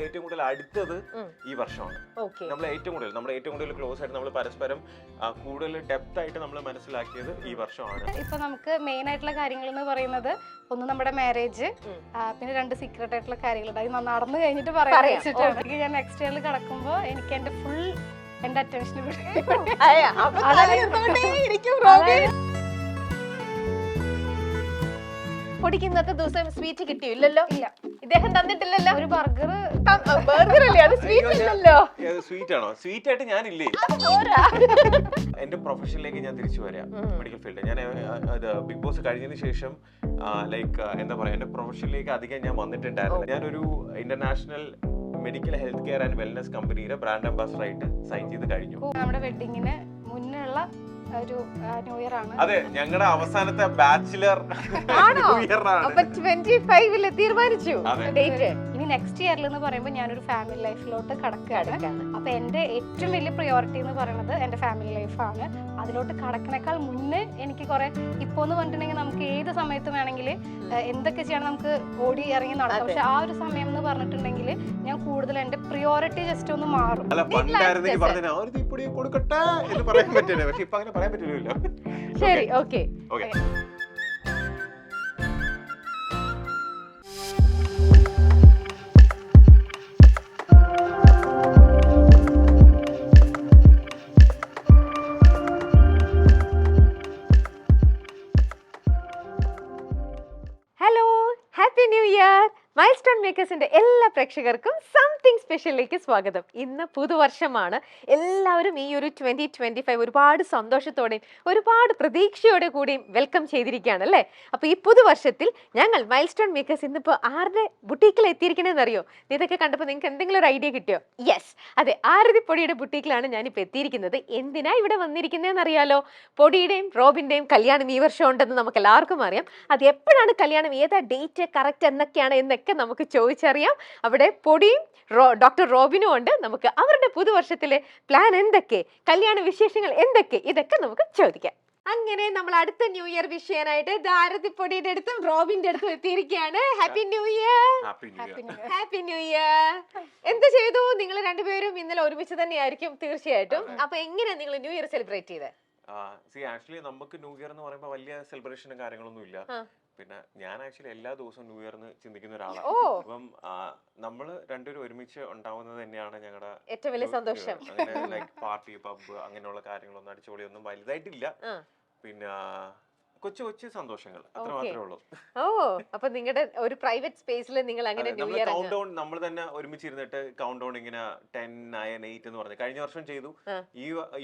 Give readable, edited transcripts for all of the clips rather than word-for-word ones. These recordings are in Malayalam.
ഏറ്റവും കൂടുതൽ അടുത്തത് ഈ വർഷമാണ്. നമ്മൾ ഏറ്റവും കൂടുതൽ ക്ലോസ് ആയിട്ട് നമ്മൾ പരസ്പരം കൂടുതൽ ഡെപ്ത് ആയിട്ട് നമ്മൾ മനസ്സിലാക്കിയത് ഈ വർഷമാണ്. ഇപ്പൊ നമുക്ക് മെയിൻ ആയിട്ടുള്ള കാര്യങ്ങൾ എന്ന് പറയുന്നത് ഒന്ന് നമ്മുടെ മാരേജ്, പിന്നെ 2 സീക്രട്ട് ആയിട്ടുള്ള കാര്യങ്ങളുണ്ട്. അത് നടന്നു കഴിഞ്ഞിട്ട് പറയാം. ഞാൻ നെക്സ്റ്റ് ഇയറിൽ കിടക്കുമ്പോ എനിക്ക് എന്റെ അറ്റൻഷൻ പൊടിക്കുന്നത്തെ ദിവസം സ്വീറ്റ് കിട്ടിയില്ലല്ലോ. ഇല്ല, ഇദ്ദേഹം തന്നിട്ടില്ലല്ലോ. ഒരു ബർഗർ അല്ലേ? അത് സ്വീറ്റ് ഇല്ലല്ലോ. സ്വീറ്റ് ആണോ? സ്വീറ്റ് ആയിട്ട് ഞാനില്ലേ. എന്റെ പ്രൊഫഷനിലേക്ക് ഞാൻ തിരിച്ചു വരാം. മെഡിക്കൽ ഫീൽഡ് ഞാൻ ബിഗ് ബോസ് കഴിഞ്ഞതിന് ശേഷം ലൈക്ക് എന്താ പറയാ, എന്റെ പ്രൊഫഷനിലേക്ക് അധികം ഞാൻ വന്നിട്ടുണ്ടായിരുന്നു. ഞാനൊരു international medical health care and wellness കമ്പനിയുടെ ബ്രാൻഡ് അംബാസഡർ ആയിട്ട് സൈൻ ചെയ്ത് കഴിഞ്ഞു. നമ്മുടെ വെഡിങ്ങിന് മുന്നുള്ള ഒരു ന്യൂ ഇയർ ആണ്. അതെ, ഞങ്ങളുടെ അവസാനത്തെ ബാച്ചിലർ ന്യൂ ഇയർ ആണ്. അപ്പൊ 25 തീരുമാനിച്ചു ഡേറ്റ്. ഇനി നെക്സ്റ്റ് ഇയറിൽ എന്ന് പറയുമ്പോൾ ഞാനൊരു ഫാമിലി ലൈഫിലോട്ട് കടക്കുകയാണ്. അപ്പൊ എന്റെ ഏറ്റവും വലിയ പ്രയോറിറ്റി എന്ന് പറയുന്നത് എന്റെ ഫാമിലി ലൈഫാണ്. അതിലോട്ട് കടക്കണേക്കാൾ മുന്നേ എനിക്ക് കുറെ ഇപ്പൊ എന്ന് പറഞ്ഞിട്ടുണ്ടെങ്കിൽ നമുക്ക് ഏത് സമയത്ത് വേണമെങ്കിൽ എന്തൊക്കെ ചെയ്യണം, നമുക്ക് ഓടി ഇറങ്ങി നടക്കാം. പക്ഷെ ആ ഒരു സമയം എന്ന് പറഞ്ഞിട്ടുണ്ടെങ്കിൽ ഞാൻ കൂടുതൽ എന്റെ പ്രിയോറിറ്റി ജസ്റ്റ് ഒന്ന് മാറും. കൊടുക്കട്ടെ എന്ന് പറയാൻ പറ്റില്ല, പക്ഷെ ഇപ്പൊ അങ്ങനെ പറയാൻ പറ്റില്ലല്ലോ. ശരി, okay. Hello, happy new year. Milestone മേക്കേഴ്സിന്റെ എല്ലാ പ്രേക്ഷകർക്കും സംതിങ് സ്പെഷ്യലിലേക്ക് സ്വാഗതം. ഇന്ന് പുതുവർഷമാണ്. എല്ലാവരും ഈ ഒരു 2025 ഒരുപാട് സന്തോഷത്തോടെയും ഒരുപാട് പ്രതീക്ഷയോടെ കൂടിയും വെൽക്കം ചെയ്തിരിക്കുകയാണ് അല്ലേ? അപ്പോൾ ഈ പുതുവർഷത്തിൽ ഞങ്ങൾ മൈൽസ്റ്റോൺ മേക്കേഴ്സ് ഇന്നിപ്പോൾ ആരുടെ ബുട്ടീക്കിൽ എത്തിയിരിക്കണമെന്ന് അറിയോ? ഇതൊക്കെ കണ്ടപ്പോൾ നിങ്ങൾക്ക് എന്തെങ്കിലും ഒരു ഐഡിയ കിട്ടിയോ? യെസ്, അതെ, ആരതി പൊടിയുടെ ബുട്ടീക്കിലാണ് ഞാനിപ്പോൾ എത്തിയിരിക്കുന്നത്. എന്തിനാ ഇവിടെ വന്നിരിക്കുന്നതെന്ന് അറിയാലോ? പൊടിയുടെയും റോബിന്റെയും കല്യാണം ഈ വർഷം ഉണ്ടെന്ന് നമുക്ക് എല്ലാവർക്കും അറിയാം. അത് എപ്പോഴാണ് കല്യാണം, ഏതാ ഡേറ്റ് കറക്റ്റ് എന്നൊക്കെയാണ് എന്നൊക്കെ നമുക്ക് ചോദിച്ചറിയാം. അവിടെ പൊടിയും ഡോക്ടർ റോബിനും ഉണ്ട്. നമുക്ക് അവരുടെ പുതുവർഷത്തിലെ പ്ലാൻ എന്തൊക്കെ, കല്യാണ വിശേഷങ്ങൾ എന്തൊക്കെ, ഇതൊക്കെ നമുക്ക് ചോദിക്കാം. അങ്ങനെ നമ്മൾ അടുത്ത ന്യൂ ഇയർ വിഷയനായിട്ട് ആരതിപ്പൊടിയുടെ അടുത്തും റോബിന്റെ അടുത്തും എത്തിയിരിക്കുകയാണ്. Happy new year. Happy new year. എന്ത് ചെയ്തു നിങ്ങൾ രണ്ടുപേരും? ഇന്നലെ ഒരുമിച്ച് തന്നെയായിരിക്കും തീർച്ചയായിട്ടും. അപ്പൊ എങ്ങനെയാ നിങ്ങൾ ന്യൂ ഇയർ സെലിബ്രേറ്റ് ചെയ്തത്? ആക്ച്വലി നമുക്ക് ന്യൂ ഇയർ എന്ന് പറയുമ്പോൾ വലിയ സെലിബ്രേഷനും കാര്യങ്ങളൊന്നും ഇല്ല. പിന്നെ ഞാൻ ആക്ച്വലി എല്ലാ ദിവസവും ന്യൂ ഇയറിന് ചിന്തിക്കുന്ന ഒരാളാണ്. അപ്പം നമ്മള് രണ്ടുപേരും ഒരുമിച്ച് ഉണ്ടാവുന്നത് തന്നെയാണ് ഞങ്ങളുടെ ഏറ്റവും വലിയ സന്തോഷം. അങ്ങനെ ലൈക്ക് പാർട്ടി, പബ് അങ്ങനെയുള്ള കാര്യങ്ങളൊന്നും അടിച്ചുപൊളിയൊന്നും വലുതായിട്ടില്ല. പിന്നെ കൊച്ചു കൊച്ചു സന്തോഷങ്ങൾ അത്ര മാത്രമേ ഉള്ളൂ. ഓ, അപ്പൊ നിങ്ങളുടെ ഒരു പ്രൈവറ്റ് സ്പേസിൽ നിങ്ങൾ അങ്ങനെ ന്യൂ ഇയർ കൗണ്ട് ഡൗൺ നമ്മൾ തന്നെ ഒരുമിച്ചിരുന്നിട്ട് കൗണ്ട് ഡൗൺ ഇങ്ങനെ 10, 9, 8 എന്ന് പറഞ്ഞു കഴിഞ്ഞ വർഷം ചെയ്തു.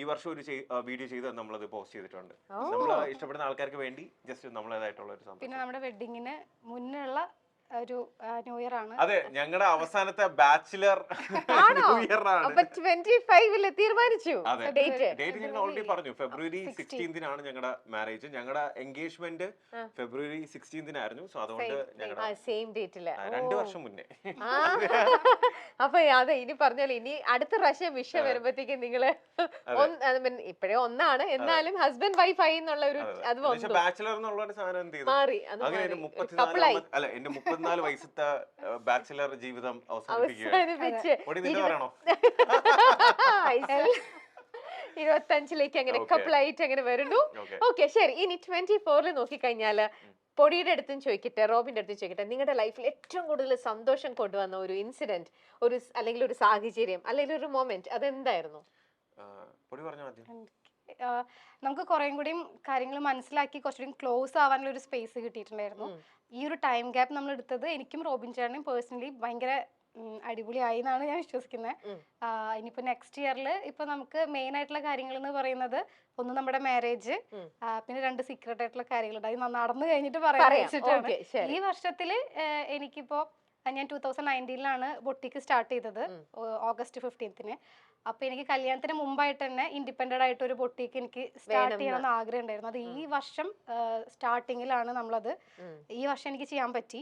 ഈ വർഷം ഒരു വീഡിയോ ചെയ്ത് നമ്മളത് പോസ്റ്റ് ചെയ്തിട്ടുണ്ട്. നമ്മൾ ഇഷ്ടപ്പെടുന്ന ആൾക്കാർക്ക് വേണ്ടി ജസ്റ്റ് നമ്മളേതായിട്ടുള്ള ഒരു സംഭവം. പിന്നെ നമ്മുടെ വെഡിങ്ങിന് മുന്നുള്ള ഒരു ന്യൂ ഇയർ ആണ്. അതെ, ഞങ്ങളുടെ അവസാനത്തെ ബാച്ചിലർ ന്യൂ ഇയർ ആണ്. അപ്പൊ 25 തീരുമാനിച്ചു ഡേറ്റ് ഞങ്ങൾ ഓൾറെഡി പറഞ്ഞു. ഫെബ്രുവരി 16 ഞങ്ങളുടെ മാരേജ്. ഞങ്ങളുടെ എൻഗേജ്മെന്റ് ഫെബ്രുവരി 16 ആയിരുന്നു. സോ അതുകൊണ്ട് ഞങ്ങളുടെ സെയിം ഡേറ്റില് 2 വർഷം മുന്നേ. അപ്പൊ അതെ, ഇനി പറഞ്ഞാൽ ഇനി അടുത്ത പ്രാവശ്യം വിഷയം വരുമ്പോഴത്തേക്കും നിങ്ങള് ഇപ്പഴേ ഒന്നാണ്, എന്നാലും ഹസ്ബൻഡ് വൈഫ് ആയി എന്നുള്ള ഒരു അത് വന്നു. ബാച്ചിലർ എന്നുള്ള ഒരു സാധനം എന്ത് ചെയ്തു? മാറി. അങ്ങനെ എന്റെ 34 വയസ്സത്തെ ബാച്ചിലർ ജീവിതം അവസാനിപ്പിക്കുകയാണ്. 25 അങ്ങനെ കപ്പിളായിട്ട് അങ്ങനെ വരുന്നു. ഓക്കെ, ശരി. ഇനി 24 നോക്കിക്കഴിഞ്ഞാല് പൊടിയുടെ അടുത്തും ചോദിക്കട്ടെ, റോബിന്റെ അടുത്തും ചോദിക്കട്ടെ, നിങ്ങളുടെ ലൈഫിൽ ഏറ്റവും കൂടുതൽ സന്തോഷം കൊണ്ടുവന്ന ഒരു ഇൻസിഡന്റ്, ഒരു അല്ലെങ്കിൽ ഒരു സാഹചര്യം അല്ലെങ്കിൽ ഒരു മൊമെന്റ്, അതെന്തായിരുന്നു? നമുക്ക് കുറേം കൂടിയും കാര്യങ്ങൾ മനസ്സിലാക്കി കുറച്ചുകൂടി ക്ലോസ് ആവാനുള്ള ഒരു സ്പേസ് കിട്ടിയിട്ടുണ്ടായിരുന്നു. ഈ ഒരു ടൈം ഗ്യാപ്പ് നമ്മൾ എടുത്തത് എനിക്കും റോബിൻ ചേട്ടനും പേഴ്സണലി ഭയങ്കര അടിപൊളിയായി എന്നാണ് ഞാൻ വിശ്വസിക്കുന്നത്. ഇനിയിപ്പോ നെക്സ്റ്റ് ഇയറിൽ ഇപ്പൊ നമുക്ക് മെയിൻ ആയിട്ടുള്ള കാര്യങ്ങൾ എന്ന് പറയുന്നത് ഒന്ന് നമ്മുടെ മാരേജ്, പിന്നെ 2 സീക്രട്ട് ആയിട്ടുള്ള കാര്യങ്ങളുണ്ട്. അത് നടന്നു കഴിഞ്ഞിട്ട് പറയാം. ഈ വർഷത്തില് എനിക്കിപ്പോ ഞാൻ 2019 ബൊട്ടിക്ക് സ്റ്റാർട്ട് ചെയ്തത് ഓഗസ്റ്റ് 15. അപ്പൊ എനിക്ക് കല്യാണത്തിന് മുമ്പായിട്ട് തന്നെ ഇൻഡിപെൻഡന്റ് ആയിട്ട് ഒരു ബൊട്ടീക്ക് എനിക്ക് സ്റ്റാർട്ട് ചെയ്യണമെന്ന് ആഗ്രഹം ഉണ്ടായിരുന്നു. അത് ഈ വർഷം സ്റ്റാർട്ടിങ്ങിലാണ് നമ്മളത് ഈ വർഷം എനിക്ക് ചെയ്യാൻ പറ്റി.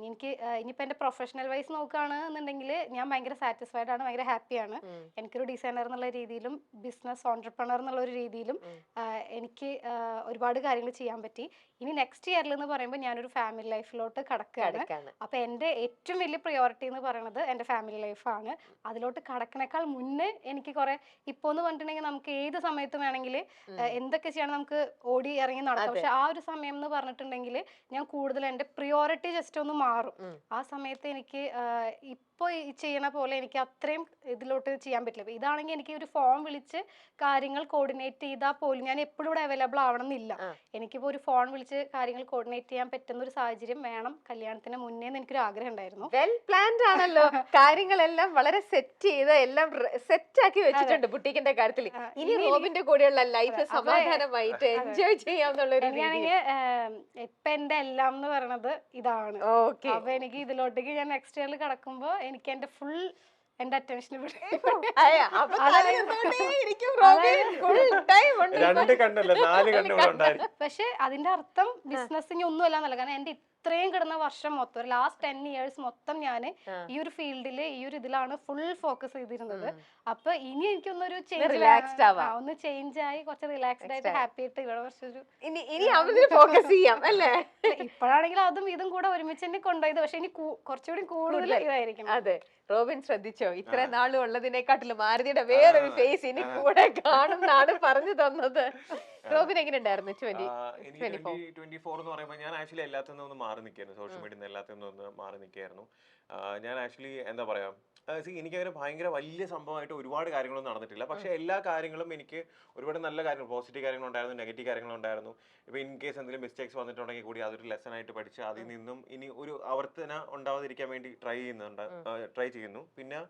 എനിക്ക് ഇനിയിപ്പോ എന്റെ പ്രൊഫഷണൽ വൈസ് നോക്കുകയാണെന്നുണ്ടെങ്കിൽ ഞാൻ ഭയങ്കര സാറ്റിസ്ഫൈഡ് ആണ്, ഭയങ്കര ഹാപ്പിയാണ്. എനിക്കൊരു ഡിസൈനർ എന്നുള്ള രീതിയിലും ബിസിനസ് ഓൺടർപ്രണർ എന്നുള്ള ഒരു രീതിയിലും എനിക്ക് ഒരുപാട് കാര്യങ്ങൾ ചെയ്യാൻ പറ്റി. ഇനി നെക്സ്റ്റ് ഇയറിൽ എന്ന് പറയുമ്പോൾ ഞാനൊരു ഫാമിലി ലൈഫിലോട്ട് കടക്കുകയാണ്. അപ്പൊ എന്റെ ഏറ്റവും വലിയ പ്രയോറിറ്റി എന്ന് പറയുന്നത് എന്റെ ഫാമിലി ലൈഫാണ്. അതിലോട്ട് കടക്കണേക്കാൾ മുന്നേ എനിക്ക് കുറെ ഇപ്പൊ എന്ന് പറഞ്ഞിട്ടുണ്ടെങ്കിൽ നമുക്ക് ഏത് സമയത്തും വേണമെങ്കിൽ എന്തൊക്കെ ചെയ്യണം നമുക്ക് ഓടി ഇറങ്ങി നടക്കാം. പക്ഷെ ആ ഒരു സമയം എന്ന് പറഞ്ഞിട്ടുണ്ടെങ്കിൽ ഞാൻ കൂടുതൽ എന്റെ പ്രിയോറിറ്റി ജസ്റ്റ് ഒന്ന് മാറും. ആ സമയത്ത് എനിക്ക് ഇപ്പോൾ ചെയ്യണ പോലെ എനിക്ക് അത്രയും ഇതിലോട്ട് ചെയ്യാൻ പറ്റില്ല. ഇതാണെങ്കിൽ എനിക്ക് ഒരു ഫോൺ വിളിച്ച് കാര്യങ്ങൾ കോർഡിനേറ്റ് ചെയ്താൽ പോലും ഞാൻ എപ്പോഴും ഇവിടെ അവൈലബിൾ ആവണം എന്നില്ല. എനിക്കിപ്പോൾ ഒരു ഫോൺ വിളിച്ച് കാര്യങ്ങൾ കോർഡിനേറ്റ് ചെയ്യാൻ പറ്റുന്ന ഒരു സാഹചര്യം വേണം കല്യാണത്തിന് മുന്നേ എനിക്കൊരു ആഗ്രഹം ഉണ്ടായിരുന്നു. വെൽ പ്ലാൻഡ് ആണല്ലോ. കാര്യങ്ങളെല്ലാം വളരെ സെറ്റ് ചെയ്ത് എല്ലാം സെറ്റ് ആക്കി വെച്ചിട്ടുണ്ട് ബുട്ടീക്കിന്റെ കാര്യത്തിൽ. ഇനി റോബിന്റെ കൂടെയുള്ള ലൈഫ് സമാധാനമായിട്ട് എൻജോയ് ചെയ്യാന്നുള്ള ഒരു ഇപ്പൊ എന്റെ എല്ലാം എന്ന് പറയുന്നത് ഇതാണ്. അപ്പൊ എനിക്ക് ഇതിലോട്ടേക്ക് ഞാൻ നെക്സ്റ്റ് ഇയറിൽ കടക്കുമ്പോ എനിക്ക് എന്റെ ഫുൾ എന്റെ അറ്റൻഷൻ പക്ഷെ അതിന്റെ അർത്ഥം ബിസിനസ്സിന് ഒന്നുമല്ല എന്നല്ല. കാരണം എന്റെ ഇത്രയും കിടന്ന വർഷം മൊത്തം ഒരു ലാസ്റ്റ് 10 years മൊത്തം ഞാൻ ഈ ഒരു ഫീൽഡില് ഈ ഒരു ഇതിലാണ് ഫുൾ ഫോക്കസ് ചെയ്തിരുന്നത്. അപ്പൊ ഇനി എനിക്കൊന്നൊരു ഒന്ന് ചേഞ്ച് ആയി കുറച്ച് റിലാക്സ്ഡ് ആയിട്ട് ഹാപ്പി ആയിട്ട് ഇവിടെ കുറച്ചൊരു ഫോക്കസ് ചെയ്യാം അല്ലേ. ഇപ്പോഴാണെങ്കിൽ അതും ഇതും കൂടെ ഒരുമിച്ച് തന്നെ കൊണ്ടുപോയത്. പക്ഷെ ഇനി കുറച്ചുകൂടി കൂടുതൽ ഇതായിരിക്കും. അതെ, റോബിൻ ശ്രദ്ധിച്ചോ, ഇത്ര നാളും ഉള്ളതിനെക്കാട്ടിലും മാരുതിയുടെ വേറൊരു ഫേസ് ഇനി കൂടെ കാണുന്നാണ് പറഞ്ഞു തന്നത്. റോബിൻ എങ്ങനെ ഉണ്ടായിരുന്നു 2024 എന്ന് പറയുമ്പോൾ ഞാൻ ആക്ച്വലി എല്ലാത്തിനും ഒന്ന് മാറി നിൽക്കായിരുന്നു. സോഷ്യൽ മീഡിയ എല്ലാത്തിനും ഒന്ന് മാറി നിൽക്കായിരുന്നു. ഞാൻ ആക്ച്വലി എന്താ പറയാ, എനിക്കങ്ങനെ ഭയങ്കര വലിയ സംഭവമായിട്ട് ഒരുപാട് കാര്യങ്ങളൊന്നും നടന്നിട്ടില്ല. പക്ഷെ എല്ലാ കാര്യങ്ങളും എനിക്ക് ഒരുപാട് നല്ല കാര്യങ്ങൾ, പോസിറ്റീവ് കാര്യങ്ങളുണ്ടായിരുന്നു, നെഗറ്റീവ് കാര്യങ്ങളുണ്ടായിരുന്നു. ഇപ്പൊ ഇൻ കേസ് എന്തെങ്കിലും മിസ്റ്റേക്സ് വന്നിട്ടുണ്ടെങ്കിൽ കൂടി അതൊരു ലെസൺ ആയിട്ട് പഠിച്ച് അതിൽ നിന്നും ഇനി ഒരു ആവർത്തന ഉണ്ടാവാതിരിക്കാൻ വേണ്ടി ട്രൈ ചെയ്യുന്നു. പിന്നെ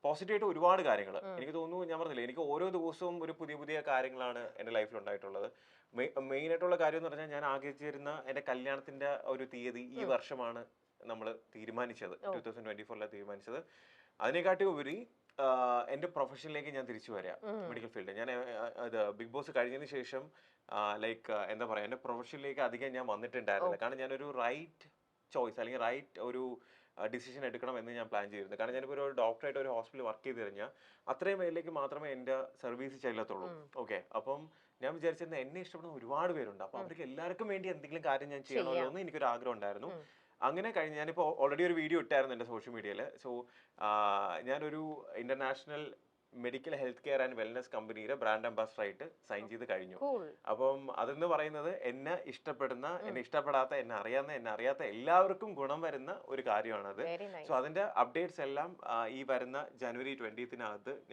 പോസിറ്റീവായിട്ട് ഒരുപാട് കാര്യങ്ങൾ എനിക്ക് തോന്നുന്നു. ഞാൻ പറഞ്ഞില്ലേ, എനിക്ക് ഓരോ ദിവസവും ഒരു പുതിയ പുതിയ കാര്യങ്ങളാണ് എൻ്റെ ലൈഫിൽ ഉണ്ടായിട്ടുള്ളത്. മെയിൻ ആയിട്ടുള്ള കാര്യം എന്ന് പറഞ്ഞാൽ ഞാൻ ആഗ്രഹിച്ചിരുന്ന എൻ്റെ കല്യാണത്തിന്റെ ഒരു തീയതി ഈ വർഷമാണ് നമ്മൾ തീരുമാനിച്ചത്. 2024 തീരുമാനിച്ചത്. അതിനെക്കാട്ടി ഉപരി എൻ്റെ പ്രൊഫഷനിലേക്ക് ഞാൻ തിരിച്ചു വരാം, മെഡിക്കൽ ഫീൽഡ്. ഞാൻ ബിഗ് ബോസ് കഴിഞ്ഞതിന് ശേഷം ലൈക്ക് എന്താ പറയാ, എൻ്റെ പ്രൊഫഷനിലേക്ക് അധികം ഞാൻ വന്നിട്ടുണ്ടായിരുന്നില്ല. കാരണം ഞാനൊരു റൈറ്റ് ചോയ്സ് അല്ലെങ്കിൽ റൈറ്റ് ഒരു ഡിസിഷൻ എടുക്കണം എന്ന് ഞാൻ പ്ലാൻ ചെയ്തിരുന്നത്. കാരണം ഞാനിപ്പോൾ ഒരു ഡോക്ടറായിട്ട് ഒരു ഹോസ്പിറ്റലിൽ വർക്ക് ചെയ്ത് കഴിഞ്ഞാൽ അത്രയും പേരിലേക്ക് മാത്രമേ എൻ്റെ സർവീസ് ചെല്ലത്തുള്ളൂ. ഓക്കെ, അപ്പം ഞാൻ വിചാരിച്ചിരുന്നത് എന്നെ ഇഷ്ടപ്പെടുന്ന ഒരുപാട് പേരുണ്ട്. അപ്പൊ അവർക്ക് എല്ലാവർക്കും വേണ്ടി എന്തെങ്കിലും കാര്യം ഞാൻ ചെയ്യണമല്ലോ എന്ന് എനിക്കൊരു ആഗ്രഹം ഉണ്ടായിരുന്നു. അങ്ങനെ കഴിഞ്ഞ് ഞാനിപ്പോൾ ഓൾറെഡി ഒരു വീഡിയോ ഇട്ടായിരുന്നു എൻ്റെ സോഷ്യൽ മീഡിയയിൽ. സോ ഞാനൊരു international medical health care and wellness കമ്പനിയുടെ ബ്രാൻഡ് അംബാസഡർ ആയിട്ട് സൈൻ ചെയ്ത് കഴിഞ്ഞു. അപ്പം അതെന്ന് പറയുന്നത് എന്നെ ഇഷ്ടപ്പെടുന്ന, എന്നെ ഇഷ്ടപ്പെടാത്ത, എന്നെ അറിയാത്ത എല്ലാവർക്കും ഗുണം വരുന്ന ഒരു കാര്യമാണത്. സോ അതിന്റെ അപ്ഡേറ്റ്സ് എല്ലാം ഈ വരുന്ന January 20th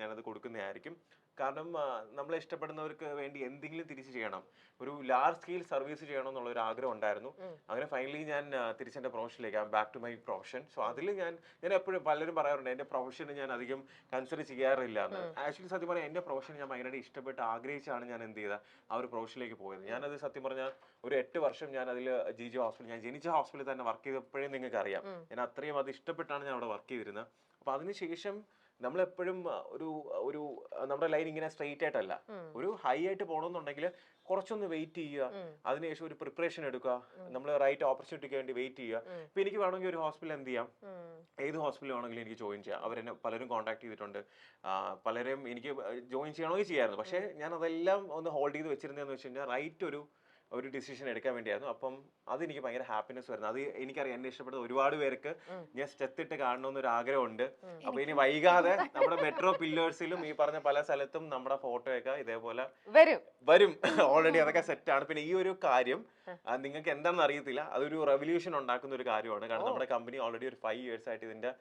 ഞാനത് കൊടുക്കുന്നതായിരിക്കും. കാരണം നമ്മളെ ഇഷ്ടപ്പെടുന്നവർക്ക് വേണ്ടി എന്തെങ്കിലും തിരിച്ചു ചെയ്യണം, ഒരു ലാർജ് സ്കെയിൽ സർവീസ് ചെയ്യണം എന്നുള്ള ഒരു ആഗ്രഹം ഉണ്ടായിരുന്നു. അങ്ങനെ ഫൈനലി ഞാൻ തിരിച്ചെന്റെ പ്രൊഫഷനിലേക്ക്, back to my profession. So അതിൽ ഞാൻ എപ്പോഴും പലരും പറയാറുണ്ട് എന്റെ പ്രൊഫഷന് ഞാൻ അധികം കൺസിഡർ ചെയ്യാറില്ല എന്ന്. ആക്ച്വലി സത്യം പറഞ്ഞാൽ എന്റെ പ്രൊഫഷൻ ഞാൻ ഭയങ്കരമായിട്ട് ഇഷ്ടപ്പെട്ട് ആഗ്രഹിച്ചാണ് ഞാൻ എന്ത് ചെയ്ത ആ ഒരു പ്രൊഫഷനിലേക്ക് പോയത്. ഞാനത് സത്യം പറഞ്ഞാൽ ഒരു 8 വർഷം ഞാൻ അതിൽ GG ഹോസ്പിറ്റൽ, ഞാൻ ജനിച്ച ഹോസ്പിറ്റലിൽ തന്നെ വർക്ക് ചെയ്തപ്പോഴേ നിങ്ങൾക്ക് അറിയാം, ഞാൻ അത്രയും അത് ഇഷ്ടപ്പെട്ടാണ് ഞാൻ അവിടെ വർക്ക് ചെയ്തിരുന്നത്. അപ്പൊ അതിനുശേഷം നമ്മളെപ്പോഴും ഒരു നമ്മുടെ ലൈൻ ഇങ്ങനെ സ്ട്രെയിറ്റ് ആയിട്ടല്ല, ഒരു ഹൈ ആയിട്ട് പോകണമെന്നുണ്ടെങ്കിൽ കുറച്ചൊന്ന് വെയിറ്റ് ചെയ്യുക, അതിനുശേഷം ഒരു പ്രിപ്പറേഷൻ എടുക്കുക, നമ്മൾ റൈറ്റ് ഓപ്പർച്യൂണിറ്റിക്ക് വേണ്ടി വെയിറ്റ് ചെയ്യുക. ഇപ്പൊ എനിക്ക് വേണമെങ്കിൽ ഒരു ഹോസ്പിറ്റൽ എന്ത് ചെയ്യാം, ഏത് ഹോസ്പിറ്റൽ വേണമെങ്കിലും എനിക്ക് ജോയിൻ ചെയ്യാം. അവരെന്നെ പലരും കോൺടാക്ട് ചെയ്തിട്ടുണ്ട്, പലരും എനിക്ക് ജോയിൻ ചെയ്യണമെങ്കിൽ ചെയ്യായിരുന്നു. പക്ഷേ ഞാൻ അതെല്ലാം ഒന്ന് ഹോൾഡ് ചെയ്ത് വെച്ചിരുന്നതെന്ന് വെച്ച് കഴിഞ്ഞാൽ റൈറ്റ് ഒരു ഡിസിഷൻ എടുക്കാൻ വേണ്ടിയായിരുന്നു. അപ്പം അതെനിക്ക് ഭയങ്കര ഹാപ്പിനെസ് വരുന്നു. അത് എനിക്കറിയാം എന്നെ ഇഷ്ടപ്പെടുന്ന ഒരുപാട് പേർക്ക് ഞാൻ സ്റ്റെത്തിട്ട് കാണണമെന്നൊരു ആഗ്രഹമുണ്ട്. അപ്പൊ ഇനി വൈകാതെ നമ്മുടെ മെട്രോ പില്ലേഴ്സിലും ഈ പറഞ്ഞ പല സ്ഥലത്തും നമ്മുടെ ഫോട്ടോയൊക്കെ ഇതേപോലെ വരും. ഓൾറെഡി അതൊക്കെ സെറ്റാണ്. പിന്നെ ഈ ഒരു കാര്യം നിങ്ങൾക്ക് എന്താണെന്ന് അറിയത്തില്ല, അതൊരു റെവല്യൂഷൻ ഉണ്ടാക്കുന്ന ഒരു കാര്യമാണ്. കാരണം നമ്മുടെ കമ്പനി ഓൾറെഡി ഒരു 5 years ആയിട്ട് ഇതിന്റെ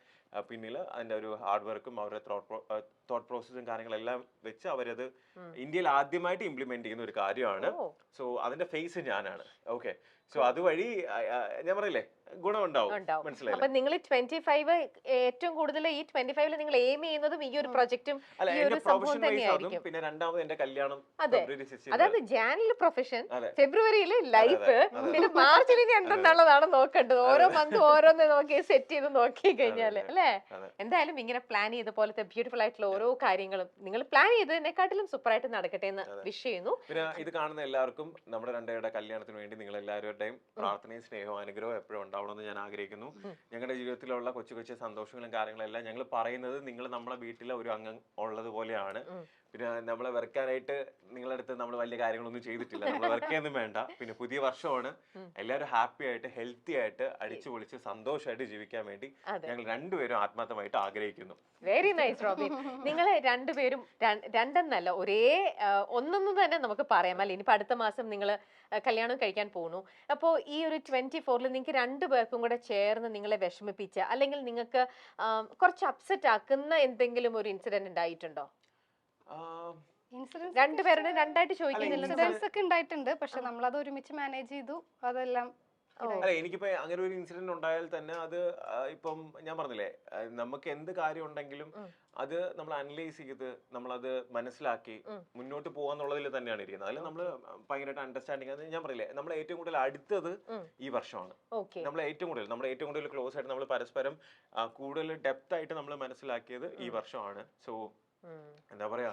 പിന്നിൽ അതിന്റെ ഒരു ഹാർഡ് വർക്കും അവരുടെ തോട്ട് പ്രോസസ്സും കാര്യങ്ങളെല്ലാം വെച്ച് അവരത് ഇന്ത്യയിൽ ആദ്യമായിട്ട് ഇംപ്ലിമെന്റ് ചെയ്യുന്ന ഒരു കാര്യമാണ്. സോ അതിന്റെ ഫേസ് ഞാനാണ്. ഓക്കെ, സോ അതുവഴി ഞാൻ പറയില്ലേ, ഗുണമുണ്ടാവും. ഉണ്ടാവും. മനസ്സിലായില്ലേ? അപ്പൊ നിങ്ങൾ 25 ഏറ്റവും കൂടുതൽ ഈ 25 നിങ്ങൾ എയിം ചെയ്യുന്നതും ഈ ഒരു പ്രൊജക്റ്റും അല്ല, ഈ എന്റെ ഒരു സംഭവം പ്രൊഫഷൻ വൈസ് അതും, തന്നെയായിരിക്കും. പിന്നെ രണ്ടാമത് എന്റെ കല്യാണം അതെ. February 16th. അതായത് ജാനിൽ പ്രൊഫഷൻ, അതെ. ഫെബ്രുവരിയിൽ ലൈഫ്, അതെ. പിന്നെ മാർച്ചിൽ ഇനി എന്തെന്നുള്ളതാണ് നോക്കേണ്ടത്. ഓരോ മന്ത് ഓരോന്ന് നോക്കി സെറ്റ് ചെയ്ത് നോക്കി കഴിഞ്ഞാല് അല്ലേ? അതെ. എന്തായാലും ഇങ്ങനെ പ്ലാൻ ചെയ്ത പോലത്തെ ബ്യൂട്ടിഫുൾ ആയിട്ടുള്ള ഓരോ കാര്യങ്ങളും നിങ്ങൾ പ്ലാൻ ചെയ്തതിനെക്കാട്ടിലും സൂപ്പർ ആയിട്ട് നടക്കട്ടെ എന്ന് വിഷ് ചെയ്യുന്നു. പിന്നെ ഇത് കാണുന്ന എല്ലാവർക്കും നമ്മുടെ രണ്ടുപേരുടെ കല്യാണത്തിന് വേണ്ടി നിങ്ങൾ എല്ലാവരുടെയും പ്രാർത്ഥനയും സ്നേഹവും അനുഗ്രഹവും എപ്പോഴും ഉണ്ടാവണമെന്ന് ഞാൻ ആഗ്രഹിക്കുന്നു. ഞങ്ങളുടെ ജീവിതത്തിലുള്ള കൊച്ചു കൊച്ചു സന്തോഷങ്ങളും കാര്യങ്ങളെല്ലാം ഞങ്ങൾ പറയുന്നത് നിങ്ങൾ നമ്മളെ വീട്ടിലെ ഒരു അംഗം ഉള്ളത് പോലെയാണ്. പിന്നെ നമ്മളെ വെറുക്കാനായിട്ട് നിങ്ങളുടെ അടുത്ത് നമ്മൾ വലിയ കാര്യങ്ങളൊന്നും ചെയ്തിട്ടില്ല. നമ്മൾ വെറുക്കൊന്നും വേണ്ട. പിന്നെ പുതിയ വർഷമാണ്, എല്ലാവരും ഹാപ്പി ആയിട്ട് ഹെൽത്തി ആയിട്ട് അടിച്ചു പൊളിച്ച് സന്തോഷമായിട്ട് ജീവിക്കാൻ വേണ്ടി ഞങ്ങൾ രണ്ടുപേരും ആത്മാർത്ഥമായിട്ട് ആഗ്രഹിക്കുന്നു. Very nice Robin. നിങ്ങൾ രണ്ടുപേരും രണ്ടെന്നല്ല ഒരേ ഒന്നെന്ന് തന്നെ നമുക്ക് പറയാം അല്ലെ. ഇനിയിപ്പോ അടുത്ത മാസം നിങ്ങൾ കല്യാണം കഴിക്കാൻ പോകുന്നു. അപ്പോൾ ഈ ഒരു 24-ൽ നിങ്ങൾക്ക് രണ്ടുപേർക്കും കൂടെ ചേർന്ന് നിങ്ങളെ വിഷമിപ്പിച്ച അല്ലെങ്കിൽ നിങ്ങൾക്ക് കുറച്ച് അപ്സെറ്റ് ആക്കുന്ന എന്തെങ്കിലും ഒരു ഇൻസിഡന്റ് ഉണ്ടായിട്ടുണ്ടോ? രണ്ടുപേരുടെ രണ്ടായിട്ട് ചോദിക്കുന്നില്ല. ഇൻസിഡൻസ് ഒക്കെ ഉണ്ടായിട്ടുണ്ട്, പക്ഷെ നമ്മളത് ഒരുമിച്ച് മാനേജ് ചെയ്തു. അതെല്ലാം അല്ല, എനിക്കിപ്പോ അങ്ങനെ ഒരു ഇൻസിഡന്റ് ഉണ്ടായാൽ തന്നെ അത് ഇപ്പം ഞാൻ പറഞ്ഞില്ലേ, നമുക്ക് എന്ത് കാര്യം ഉണ്ടെങ്കിലും അത് നമ്മൾ അനലൈസ് ചെയ്ത് നമ്മളത് മനസ്സിലാക്കി മുന്നോട്ട് പോകാന്നുള്ളതിൽ തന്നെയാണ് ഇരിക്കുന്നത്. അതിൽ നമ്മൾ ഭയങ്കരമായിട്ട് അണ്ടർസ്റ്റാൻഡിങ്. അത് ഞാൻ പറയില്ലേ, നമ്മൾ ഏറ്റവും കൂടുതൽ അടുത്തത് ഈ വർഷമാണ്. നമ്മൾ ഏറ്റവും കൂടുതൽ ക്ലോസ് ആയിട്ട് നമ്മൾ പരസ്പരം കൂടുതൽ ഡെപ്ത് ആയിട്ട് നമ്മൾ മനസ്സിലാക്കിയത് ഈ വർഷമാണ്. സോ എന്താ പറയാ,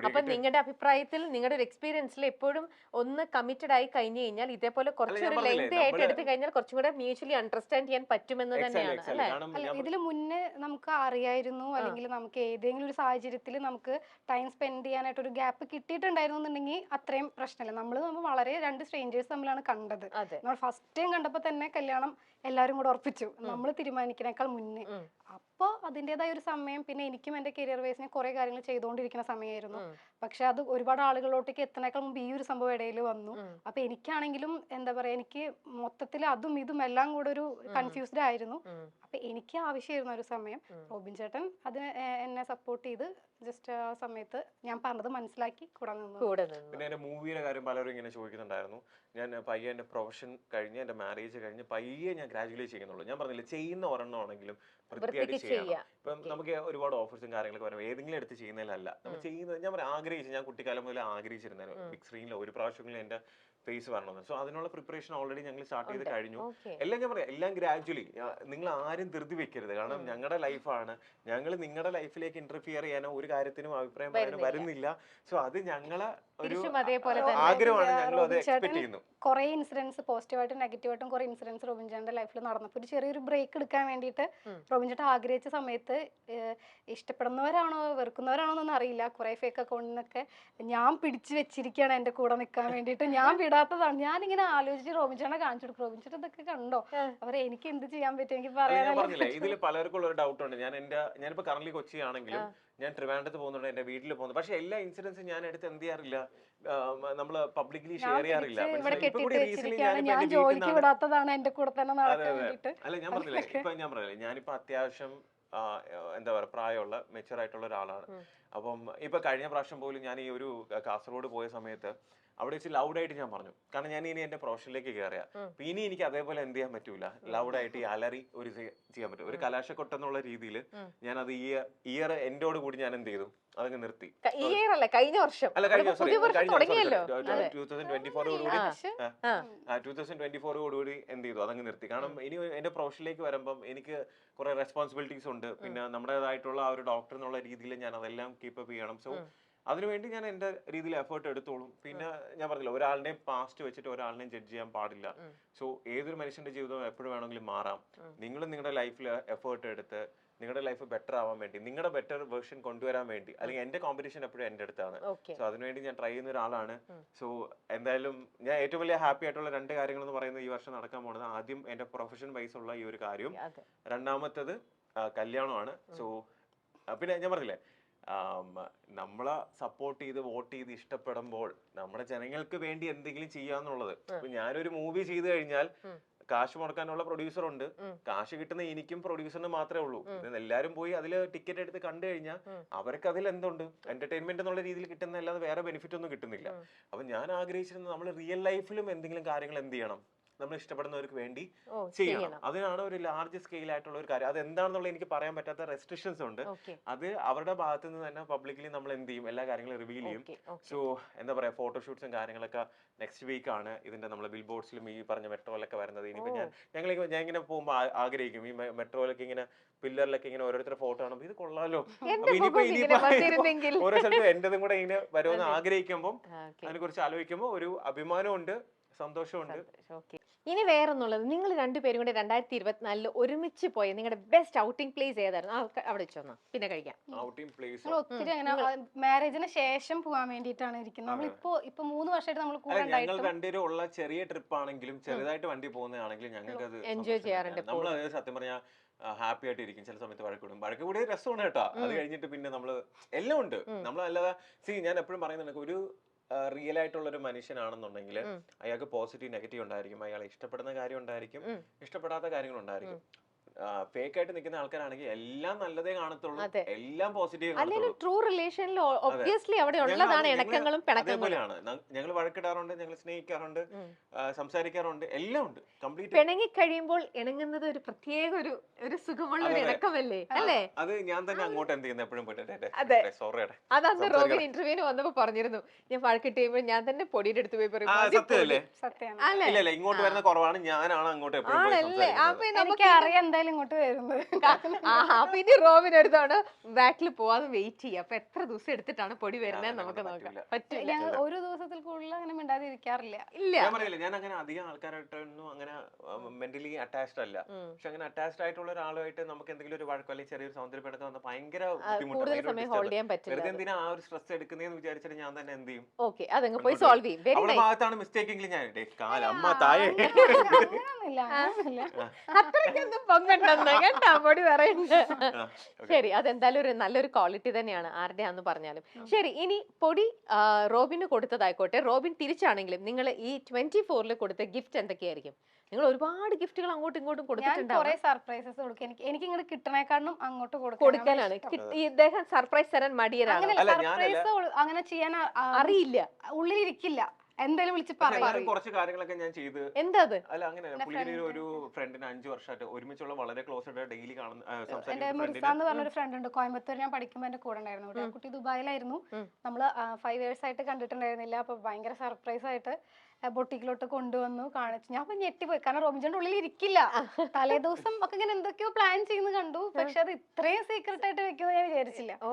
അപ്പൊ നിങ്ങളുടെ അഭിപ്രായത്തിൽ നിങ്ങളുടെ ഒരു എക്സ്പീരിയൻസിൽ എപ്പോഴും ഒന്ന് കമ്മിറ്റഡ് ആയി കഴിഞ്ഞു കഴിഞ്ഞാൽ ഇതേപോലെ കുറച്ചൊരു ലെങ്തി ആയിട്ട് എടുത്തു കഴിഞ്ഞാൽ കുറച്ചും കൂടെ മ്യൂച്വലി അണ്ടർസ്റ്റാൻഡ് ചെയ്യാൻ പറ്റുമെന്ന് തന്നെയാണ് അല്ലേ? അല്ല, ഇതില് മുന്നേ നമുക്ക് അറിയായിരുന്നു, അല്ലെങ്കിൽ നമുക്ക് ഏതെങ്കിലും ഒരു സാഹചര്യത്തിൽ നമുക്ക് ടൈം സ്പെൻഡ് ചെയ്യാനായിട്ട് ഒരു ഗ്യാപ്പ് കിട്ടിയിട്ടുണ്ടായിരുന്നു എന്നുണ്ടെങ്കിൽ അത്രയും പ്രശ്നമില്ല. നമ്മൾ വളരെ രണ്ട് സ്ട്രേഞ്ചേഴ്സ് തമ്മിലാണ് കണ്ടത്. നമ്മൾ ഫസ്റ്റ് ടൈം കണ്ടപ്പോ തന്നെ കല്യാണം എല്ലാവരും കൂടെ ഉറപ്പിച്ചു, നമ്മൾ തീരുമാനിക്കുന്നേക്കാൾ മുന്നേ. അപ്പോൾ അതിൻ്റെതായ ഒരു സമയം, പിന്നെ എനിക്കും എൻ്റെ കരിയർ വൈസിന് കുറെ കാര്യങ്ങൾ ചെയ്തുകൊണ്ടിരിക്കുന്ന സമയമായിരുന്നു. പക്ഷെ അത് ഒരുപാട് ആളുകളിലോട്ടേക്ക് എത്തുന്നേക്കാൾ മുമ്പ് ഈ ഒരു സംഭവം ഇടയിൽ വന്നു. അപ്പൊ എനിക്കാണെങ്കിലും എന്താ പറയാ, എനിക്ക് മൊത്തത്തിൽ അതും ഇതും എല്ലാം കൂടെ ഒരു കൺഫ്യൂസ്ഡ് ആയിരുന്നു. അപ്പൊ എനിക്ക് ആവശ്യമായിരുന്നു ഒരു സമയം. റോബിൻ ചേട്ടൻ അതിന് എന്നെ സപ്പോർട്ട് ചെയ്ത് ജസ്റ്റ് ആ സമയത്ത് ഞാൻ പറഞ്ഞത് മനസ്സിലാക്കി കൂടെ നിന്നു. പിന്നെ എന്റെ മൂവിയുടെ കാര്യം പലരും ഇങ്ങനെ ചോദിക്കുന്നുണ്ടായിരുന്നു. ഞാൻ പയ്യെ എന്റെ പ്രൊഫഷൻ കഴിഞ്ഞ് എന്റെ മാരേജ് കഴിഞ്ഞ് പയ്യെ ഞാൻ ഗ്രാജുവേറ്റ് ചെയ്യുന്നുള്ളൂ. ഞാൻ പറഞ്ഞില്ലേ, ചെയ്യുന്ന ഒരെണ്ണമാണെങ്കിലും വൃത്തിയായിട്ട് ചെയ്യണം. ഇപ്പം നമുക്ക് ഒരുപാട് ഓഫേഴ്സും കാര്യങ്ങളൊക്കെ വരും, ഏതെങ്കിലും എടുത്ത് ചെയ്യുന്നതിലല്ല നമ്മൾ ചെയ്യുന്നത്. ഞാൻ ആഗ്രഹിച്ചു, ഞാൻ കുട്ടിക്കാലം മുതൽ ആഗ്രഹിച്ചിരുന്നു ബിഗ് സ്ക്രീനിൽ ഒരു പ്രാവശ്യമെങ്കിലും എന്റെ ഫേസ് വരണമെന്ന്. സോ അതിനുള്ള പ്രിപ്പറേഷൻ ഓൾറെഡി ഞങ്ങൾ സ്റ്റാർട്ട് ചെയ്ത് കഴിഞ്ഞു. എല്ലാം ഞാൻ പറയാം, എല്ലാം ഗ്രാജുവലി. നിങ്ങൾ ആരും ധൃതി വെക്കരുത്, കാരണം ഞങ്ങളുടെ ലൈഫാണ്. ഞങ്ങൾ നിങ്ങളുടെ ലൈഫിലേക്ക് ഇന്റർഫിയർ ചെയ്യാനോ ഒരു കാര്യത്തിനും അഭിപ്രായം പറയാനോ വരുന്നില്ല. സോ അത് ഞങ്ങളെ ഒരു ആഗ്രഹമാണ്, ഞങ്ങൾ അത് എക്സ്പെക്ട് ചെയ്യുന്നു. കുറെ ഇൻസിഡൻസ് പോസിറ്റീവായിട്ടും നെഗറ്റീവായിട്ടും കുറെ ഇൻസിഡൻസ് റോബിൻ ചേട്ടന്റെ ലൈഫിൽ നടന്നപ്പോൾ ഒരു ചെറിയൊരു ബ്രേക്ക് എടുക്കാൻ വേണ്ടിയിട്ട് റോബിൻ ചേട്ടൻ ആഗ്രഹിച്ച സമയത്ത് ഇഷ്ടപ്പെടുന്നവരാണോ വെറുക്കുന്നവരാണോ എന്നൊന്നും അറിയില്ല, കുറെ ഫേക്ക് അക്കൗണ്ടിനൊക്കെ ഞാൻ പിടിച്ചു വെച്ചിരിക്കുകയാണ് എന്റെ കൂടെ നിൽക്കാൻ വേണ്ടിയിട്ട്. ഞാൻ വിടാത്തതാണ്. ഞാനിങ്ങനെ ആലോചിച്ച് റോബിൻ ചേട്ടനെ കാണിച്ചു കൊടുക്കും, റോബിൻ ചേട്ടൻ ഇതൊക്കെ കണ്ടോ, അവരെ എനിക്ക് എന്ത് ചെയ്യാൻ പറ്റും, എനിക്ക് പറയാനില്ല. ഇതിൽ പലർക്കും ഉള്ള ഒരു ഡൗട്ട് ഉണ്ട്. ഞാനിപ്പോ കറന്റ് കൊച്ചി ആണെങ്കിലും ഞാൻ ട്രിവാൻഡ്രത്ത് പോകുന്നുണ്ട്, എന്റെ വീട്ടിൽ പോകുന്നു. പക്ഷെ എല്ലാ ഇൻസിഡൻസും ഞാൻ എടുത്ത് എന്ത് ചെയ്യാറില്ല, നമ്മള് പബ്ലിക്കലി ഷെയർ ചെയ്യാറില്ല. ഞാൻ ജോലിക്ക് വിടാത്തതാണ് എന്റെ കൂടെ തന്നെ നടക്കാൻ വേണ്ടിട്ട്. അല്ല, ഞാൻ പറഞ്ഞില്ലേ, ഞാനിപ്പോ അത്യാവശ്യം എന്താ പറയാ പ്രായമുള്ള മെച്ചൂർ ആയിട്ടുള്ള ഒരാളാണ്. അപ്പം ഇപ്പൊ കഴിഞ്ഞ പ്രാവശ്യം പോലും ഞാൻ ഈ ഒരു കാസർഗോഡ് പോയ സമയത്ത് അവിടെ വെച്ച് ലൗഡായിട്ട് ഞാൻ പറഞ്ഞു, കാരണം ഞാൻ ഇനി എന്റെ പ്രൊഫഷനിലേക്ക് കയറിയ ഇനി എനിക്ക് അതേപോലെ എന്ത് ചെയ്യാൻ പറ്റൂല, ലൗഡായിട്ട് ഈ അലറി ഒരു ചെയ്യാൻ പറ്റും. ഒരു കലാശക്കൊട്ടെന്നുള്ള രീതിയിൽ ഞാൻ അത് ഇയർ എൻഡോട് കൂടി ഞാൻ എന്ത് ചെയ്തു, അതങ്ങ് നിർത്തി. കഴിഞ്ഞ വർഷം അല്ല, കഴിഞ്ഞ 2024 എന്ത് ചെയ്തു, അതങ്ങ് നിർത്തി. കാരണം ഇനി എന്റെ പ്രൊഫഷനിലേക്ക് വരുമ്പം എനിക്ക് കുറെ റെസ്പോൺസിബിലിറ്റീസ് ഉണ്ട്. പിന്നെ നമ്മുടേതായിട്ടുള്ള ആ ഒരു ഡോക്ടർ എന്നുള്ള രീതിയിൽ ഞാൻ അതെല്ലാം കീപ്പപ്പ് ചെയ്യണം. സോ അതിനുവേണ്ടി ഞാൻ എന്റെ രീതിയിൽ എഫേർട്ട് എടുത്തോളും. പിന്നെ ഞാൻ പറഞ്ഞില്ല, ഒരാളുടെയും പാസ്റ്റ് വെച്ചിട്ട് ഒരാളിനെയും ജഡ്ജ് ചെയ്യാൻ പാടില്ല. സോ ഏതൊരു മനുഷ്യന്റെ ജീവിതം എപ്പോഴും വേണമെങ്കിലും മാറാം. നിങ്ങൾ നിങ്ങളുടെ ലൈഫിൽ എഫേർട്ട് എടുത്ത് നിങ്ങളുടെ ലൈഫ് ബെറ്റർ ആവാൻ വേണ്ടി, നിങ്ങളുടെ ബെറ്റർ വേർഷൻ കൊണ്ടുവരാൻ വേണ്ടി, അല്ലെങ്കിൽ എന്റെ കോമ്പറ്റീഷൻ എപ്പോഴും എന്റെ അടുത്താണ്. സോ അതിനുവേണ്ടി ഞാൻ ട്രൈ ചെയ്യുന്ന ഒരാളാണ്. സോ എന്തായാലും ഞാൻ ഏറ്റവും വലിയ ഹാപ്പി ആയിട്ടുള്ള രണ്ട് കാര്യങ്ങൾ എന്ന് പറയുന്നത് ഈ വർഷം നടക്കാൻ പോകുന്നത്, ആദ്യം എന്റെ പ്രൊഫഷൻ വൈസ് ഉള്ള ഈ ഒരു കാര്യവും, രണ്ടാമത്തത് കല്യാണമാണ്. സോ പിന്നെ ഞാൻ പറഞ്ഞില്ലേ, നമ്മളെ സപ്പോർട്ട് ചെയ്ത് വോട്ട് ചെയ്ത് ഇഷ്ടപ്പെടുമ്പോൾ നമ്മുടെ ജനങ്ങൾക്ക് വേണ്ടി എന്തെങ്കിലും ചെയ്യാന്നുള്ളത്. ഇപ്പൊ ഞാനൊരു മൂവി ചെയ്തു കഴിഞ്ഞാൽ കാശ് മുടക്കാനുള്ള പ്രൊഡ്യൂസർ ഉണ്ട്, കാശ് കിട്ടുന്ന എനിക്കും പ്രൊഡ്യൂസറിന് മാത്രമേ ഉള്ളൂ. എല്ലാരും പോയി അതില് ടിക്കറ്റ് എടുത്ത് കണ്ടു കഴിഞ്ഞാൽ അവർക്ക് അതിൽ എന്തുണ്ട്, എന്റർടൈൻമെന്റ് എന്നുള്ള രീതിയിൽ കിട്ടുന്ന അല്ലാതെ വേറെ ബെനിഫിറ്റ് ഒന്നും കിട്ടുന്നില്ല. അപ്പൊ ഞാൻ ആഗ്രഹിച്ചിരുന്നത് നമ്മൾ റിയൽ ലൈഫിലും എന്തെങ്കിലും കാര്യങ്ങൾ എന്ത് ചെയ്യണം, നമ്മൾ ഇഷ്ടപ്പെടുന്നവർക്ക് വേണ്ടി ഓ, ചെയ്യണം. അതിനാണ് ഒരു ലാർജ് സ്കെയിൽ ആയിട്ടുള്ള ഒരു കാര്യം. അത് എന്താണെന്നുള്ള എനിക്ക് പറയാൻ പറ്റാത്ത റെസ്ട്രിക്ഷൻസ് ഉണ്ട്. ഓക്കെ അത് അവരുടെ ഭാഗത്ത് നിന്ന് തന്നെ പബ്ലിക്കലി നമ്മൾ എന്ത് ചെയ്യും, എല്ലാ കാര്യങ്ങളും റിവീൽ ചെയ്യും. ഓക്കെ ഓക്കെ സോ എന്താ പറയാ, ഫോട്ടോഷൂട്ട്സും കാര്യങ്ങളൊക്കെ നെക്സ്റ്റ് വീക്ക് ആണ് ഇതിന്റെ നമ്മളെ ബിൽ ബോർഡ്സിലും ഈ പറഞ്ഞ മെട്രോയിലൊക്കെ വരുന്നത്. ഇനിയിപ്പോ ഞാൻ ഇങ്ങനെ പോകുമ്പോൾ ആഗ്രഹിക്കും ഈ മെട്രോയിലൊക്കെ ഇങ്ങനെ പില്ലറിലൊക്കെ ഇങ്ങനെ ഓരോരുത്തരുടെ ഫോട്ടോ കാണുമ്പോൾ ഇത് കൊള്ളാലോ, എന്റെ ഇനിയിപ്പോ മുഖം ഇങ്ങനെ വന്നിരുന്നെങ്കിൽ. ഓരോ സ്ഥലത്തും എന്റേതും കൂടെ ഇങ്ങനെ വരുമെന്ന് ആഗ്രഹിക്കുമ്പോൾ ഓക്കെ അതിനെ കുറിച്ച് ആലോചിക്കുമ്പോൾ ഒരു അഭിമാനമുണ്ട്, സന്തോഷമുണ്ട്. ഓക്കെ. ഇനി വേറൊന്നുള്ളത്, നിങ്ങൾ രണ്ടുപേരും കൂടെ 2024 ഒരുമിച്ച് പോയ നിങ്ങളുടെ ബെസ്റ്റ് ഔട്ടിംഗ് പ്ലേസ് ഏതായിരുന്നു? അവിടെ വെച്ചോന്നാ പിന്നെ കഴിക്കാം. ഔട്ടിംഗ് പ്ലേസ് നമ്മൾ ഒത്തിരി അങ്ങനെ മാരേജിന് ശേഷം പോകാൻ വേണ്ടിയിട്ടാണ് ഇരിക്കുന്നത്. നമ്മളിപ്പോ 3 വർഷമായിട്ട് നമ്മൾ കൂടെ ഞങ്ങൾ ഉണ്ടായിട്ടും രണ്ടുപേരും ഉള്ള ചെറിയ ട്രിപ്പ് ആണെങ്കിലും ചെറുതായിട്ട് വണ്ടി പോകുന്നതാണെങ്കിലും ഞങ്ങൾക്ക് അത് Enjoy ചെയ്യാറുണ്ട് നമ്മൾ അത് സത്യം പറഞ്ഞാൽ ഹാപ്പി ആയിട്ട് ഇരിക്കും. ചില സമയത്ത് വഴക്കൂടും, വഴക്ക് കൂടി രസമാണ് കേട്ടോ. അത് കഴിഞ്ഞിട്ട് പിന്നെ നമ്മള് എല്ലാം ഉണ്ട്. നമ്മൾ അല്ലാതെ ഞാൻ എപ്പോഴും പറയുന്നുണ്ട്, ഒരു റിയൽ ആയിട്ടുള്ള ഒരു മനുഷ്യനാണെന്നുണ്ടെങ്കിൽ അയാൾക്ക് പോസിറ്റീവ് നെഗറ്റീവ് ഉണ്ടായിരിക്കും. അയാളെ ഇഷ്ടപ്പെടുന്ന കാര്യം ഉണ്ടായിരിക്കും, ഇഷ്ടപ്പെടാത്ത കാര്യങ്ങൾ ഉണ്ടായിരിക്കും. ഫേക്ക് ആയിട്ട് നിൽക്കുന്ന ആൾക്കാരാണെങ്കിൽ എല്ലാം നല്ലതേ കാണത്തുള്ളൂ, എല്ലാം പോസിറ്റീവ് അല്ലെങ്കിൽ ട്രൂ റിലേഷനിൽ ഒബ്വിയസ്ലി അവിടെ ഉള്ളതാണ് ഇണക്കങ്ങളും പിണക്കങ്ങളും. അതേപോലെയാണ്. ഞങ്ങൾ വഴക്കിടാറുണ്ട്, ഞങ്ങൾ സ്നേഹിക്കാറുണ്ട്, സംസാരിക്കാറുണ്ട്, എല്ലാം ഉണ്ട്. കംപ്ലീറ്റ് പിണങ്ങി കഴിയുമ്പോൾ ഇണങ്ങുന്നത് ഒരു പ്രത്യേക ഒരു സുഖമുള്ള ഒരു ഇണക്കമല്ലേ അല്ലേ? അത് ഞാൻ തന്നെ അങ്ങോട്ട് എന്ത് ചെയ്യുന്നത് എപ്പോഴും അതെ. പോയിട്ട് സോറി. അതന്ന് റോബിൻ ഇന്റർവ്യൂവിന് വന്നപ്പോ പറഞ്ഞിരുന്നു, ഞാൻ വഴക്കിട്ട് കഴിയുമ്പോൾ ഞാൻ തന്നെ പൊടിയുടെ അടുത്ത് പോയി പറയും സത്യമല്ലേ? സത്യമാണ്. ഇല്ല ഇങ്ങോട്ട് വരുന്ന കുറവാണ്, ഞാനാണ് അങ്ങോട്ട് എപ്പോഴും ആണല്ലേ? അപ്പൊ എനിക്ക് അറിയാം എന്തായാലും ഇങ്ങോട്ട് വരുന്നത്. പിന്നെ റോബിൻ എടുത്തോണ്ട് ബാക്കിൽ പോവാതെ വെയിറ്റ് ചെയ്യാം. അപ്പൊ എത്ര ദിവസം എടുത്തിട്ടാണ് പൊടി വരുന്നത് നമുക്ക് നോക്കാം. പറ്റില്ല. ഞങ്ങൾ ഒരു ദിവസത്തിൽ കൂടുതൽ അങ്ങനെ മിണ്ടാതിരിക്കാറില്ല. ഇല്ല ഞാൻ പറയില്ല, ഞാൻ അങ്ങനെ അധികം ആൾക്കാരായിട്ടൊന്നും അങ്ങനെ മെന്റലി അറ്റാച്ച്ഡ് അല്ല. പക്ഷെ അങ്ങനെ അറ്റാച്ച്ഡ് ആയിട്ടുള്ള ഒരാളുമായിട്ട് നമുക്ക് എന്തെങ്കിലും ഒരു വഴക്കോ അല്ലെങ്കിൽ ചെറിയൊരു സൗന്ദര്യപ്പെടുക്കാൻ വന്നാൽ ഭയങ്കര കൂടുതൽ സമയം ഹോൾഡ് ചെയ്യാൻ വെറുതെ പറ്റില്ല. എന്തിനാ ആ ഒരു സ്ട്രെസ് എടുക്കുന്നതെന്ന് വിചാരിച്ചിട്ട് ഞാൻ തന്നെ എന്ത് ചെയ്യും, ഓക്കെ അതങ്ങ് പോയി സോൾവ് ചെയ്യും. വെരി അവളുടെ നൈസ്. ഭാഗത്താണ് മിസ്റ്റേക്കെങ്കിൽ ഞാൻ അമ്മ താഴെ അങ്ങനൊന്നുമില്ല. അത്രയ്ക്കൊന്നും പൊങ്ങണ്ടെന്ന് കേട്ടാ പൊടി പറയുന്നത്. ശരി, അതെന്തായാലും ഒരു നല്ലൊരു ക്വാളിറ്റി തന്നെയാണ് ആരുടെയാന്ന് പറഞ്ഞാലും. ശരി, ഇനി പൊടി റോബിന് കൊടുത്തതായിക്കോട്ടെ, റോബിൻ തിരിച്ചാണെങ്കിലും നിങ്ങൾ ഈ 24 കൊടുത്ത ഗിഫ്റ്റ് എന്തൊക്കെയായിരിക്കും? നിങ്ങൾ ഒരുപാട് ഗിഫ്റ്റുകൾ അങ്ങോട്ടും ഇങ്ങോട്ടും ഞാൻ കൊടുത്തിട്ടുണ്ടാവും. കുറെ സർപ്രൈസസ് കൊടുക്കും. എനിക്ക് ഇങ്ങോട്ട് കിട്ടണേക്കാളും അങ്ങോട്ട് കൊടുക്കാനാണ് ഇദ്ദേഹം സർപ്രൈസ് തരാൻ മടിയരാണ്. അങ്ങനെയല്ല, സർപ്രൈസ് അങ്ങനെ ചെയ്യാൻ അറിയില്ല, ഉള്ളിലിരിക്കില്ല. എന്തായാലും വിളിച്ച് പറയും. കുറച്ച് കാര്യങ്ങളൊക്കെ ഞാൻ ചെയ്ത്. എന്താ അത്? അല്ല അങ്ങനെ പുള്ളിക്ക് ഒരു ഫ്രണ്ടിന് 5 വർഷമായിട്ട് ഒരുമിച്ചുള്ള വളരെ ക്ലോസ് ആയിട്ട് ഡെയിലി എന്റെ മിർസ എന്ന് പറഞ്ഞൊരു ഫ്രണ്ട് ഉണ്ട്, കോയമ്പത്തൂർ. ഞാൻ പഠിക്കുമ്പോൾ എന്റെ കൂടെ ഉണ്ടായിരുന്നു. ആ കുട്ടി ദുബായിലായിരുന്നു. നമ്മള് 5 years ആയിട്ട് കണ്ടിട്ടുണ്ടായിരുന്നില്ല. അപ്പൊ ഭയങ്കര സർപ്രൈസ് ആയിട്ട് ബൊട്ടിക്കിലോട്ട് കൊണ്ടുവന്നു കാണിച്ചു. ഞാൻ അപ്പൊ ഞെട്ടിപ്പോയി, കാരണം റോബിൻചാന്റെ ഉള്ളിൽ ഇരിക്കില്ല. തലേ ദിവസം ഒക്കെ ഇങ്ങനെ എന്തൊക്കെയോ പ്ലാൻ ചെയ്യുന്ന കണ്ടു, പക്ഷെ അത് ഇത്രയും സീക്രട്ട് ആയിട്ട് വെക്കുന്നത് ഞാൻ വിചാരിച്ചില്ല. ഓ,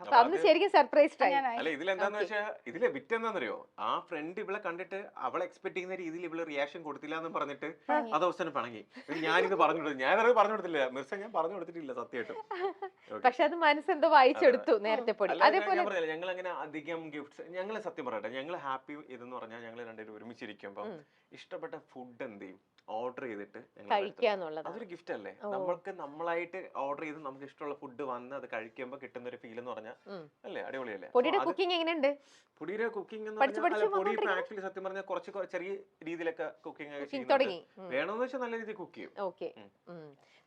അപ്പൊ അന്ന് ശരിക്കും സർപ്രൈസ് ആയി. അല്ല ഇതിലെന്താന്ന് വെച്ചാൽ ഇതിലെ വിറ്റ് എന്താണെന്നറിയോ, ആ ഫ്രണ്ട് ഇവളെ കണ്ടിട്ട് അവളെ എക്സ്പെക്ട് ചെയ്യുന്ന രീതിയിൽ ഇവള് റിയാക്ഷൻ കൊടുത്തില്ല എന്ന് പറഞ്ഞിട്ട് അത് അവസാനം പണങ്ങി. ഞാനിത് പറഞ്ഞു കൊടുത്തു, ഞാനത് പറഞ്ഞു കൊടുത്തില്ല മിർസ, ഞാൻ പറഞ്ഞു കൊടുത്തിട്ടില്ല സത്യമായിട്ടും. പക്ഷെ അത് മനസ്സെന്തോ വായിച്ചെടുത്തു നേരത്തെ പൊടി. അതേപോലെ ഞങ്ങൾ അങ്ങനെ അധികം ഗിഫ്റ്റ്സ്, ഞങ്ങൾ സത്യം പറയട്ടെ, ഞങ്ങൾ ഹാപ്പി ഇതെന്ന് പറഞ്ഞാൽ ഞങ്ങൾ രണ്ടുപേരും ഒരുമിച്ചിരിക്കുമ്പോ ഇഷ്ടപ്പെട്ട ഫുഡ് എന്ത് ചെയ്യും, ഓർഡർ ചെയ്തിട്ട് കഴിക്കാന്നുള്ളത് അതൊരു ഗിഫ്റ്റ് അല്ലേ. നമ്മൾക്ക് നമ്മളായിട്ട് ഓർഡർ ചെയ്ത് നമുക്ക് ഇഷ്ടമുള്ള ഫുഡ് വന്ന് അത് കഴിക്കുമ്പോ കിട്ടുന്ന ഒരു ഫീൽ എന്ന് പറഞ്ഞാൽ അല്ലേ, അടിപൊളിയല്ലേ. പൊടിയുടെ കുക്കിംഗ് എങ്ങനെയുണ്ട്? പൊടിയുടെ കുക്കിംഗ് എന്ന് പറഞ്ഞാൽ പൊടി ആക്ച്വലി സത്യം പറഞ്ഞാൽ കുറച്ച് ചെറിയ രീതിയിലൊക്കെ കുക്കിംഗ് ഒക്കെ ചെയ്യുന്നുണ്ട്. വേണമെന്ന് വെച്ചാൽ നല്ല രീതിയിൽ കുക്ക് ചെയ്യും. ഓക്കെ.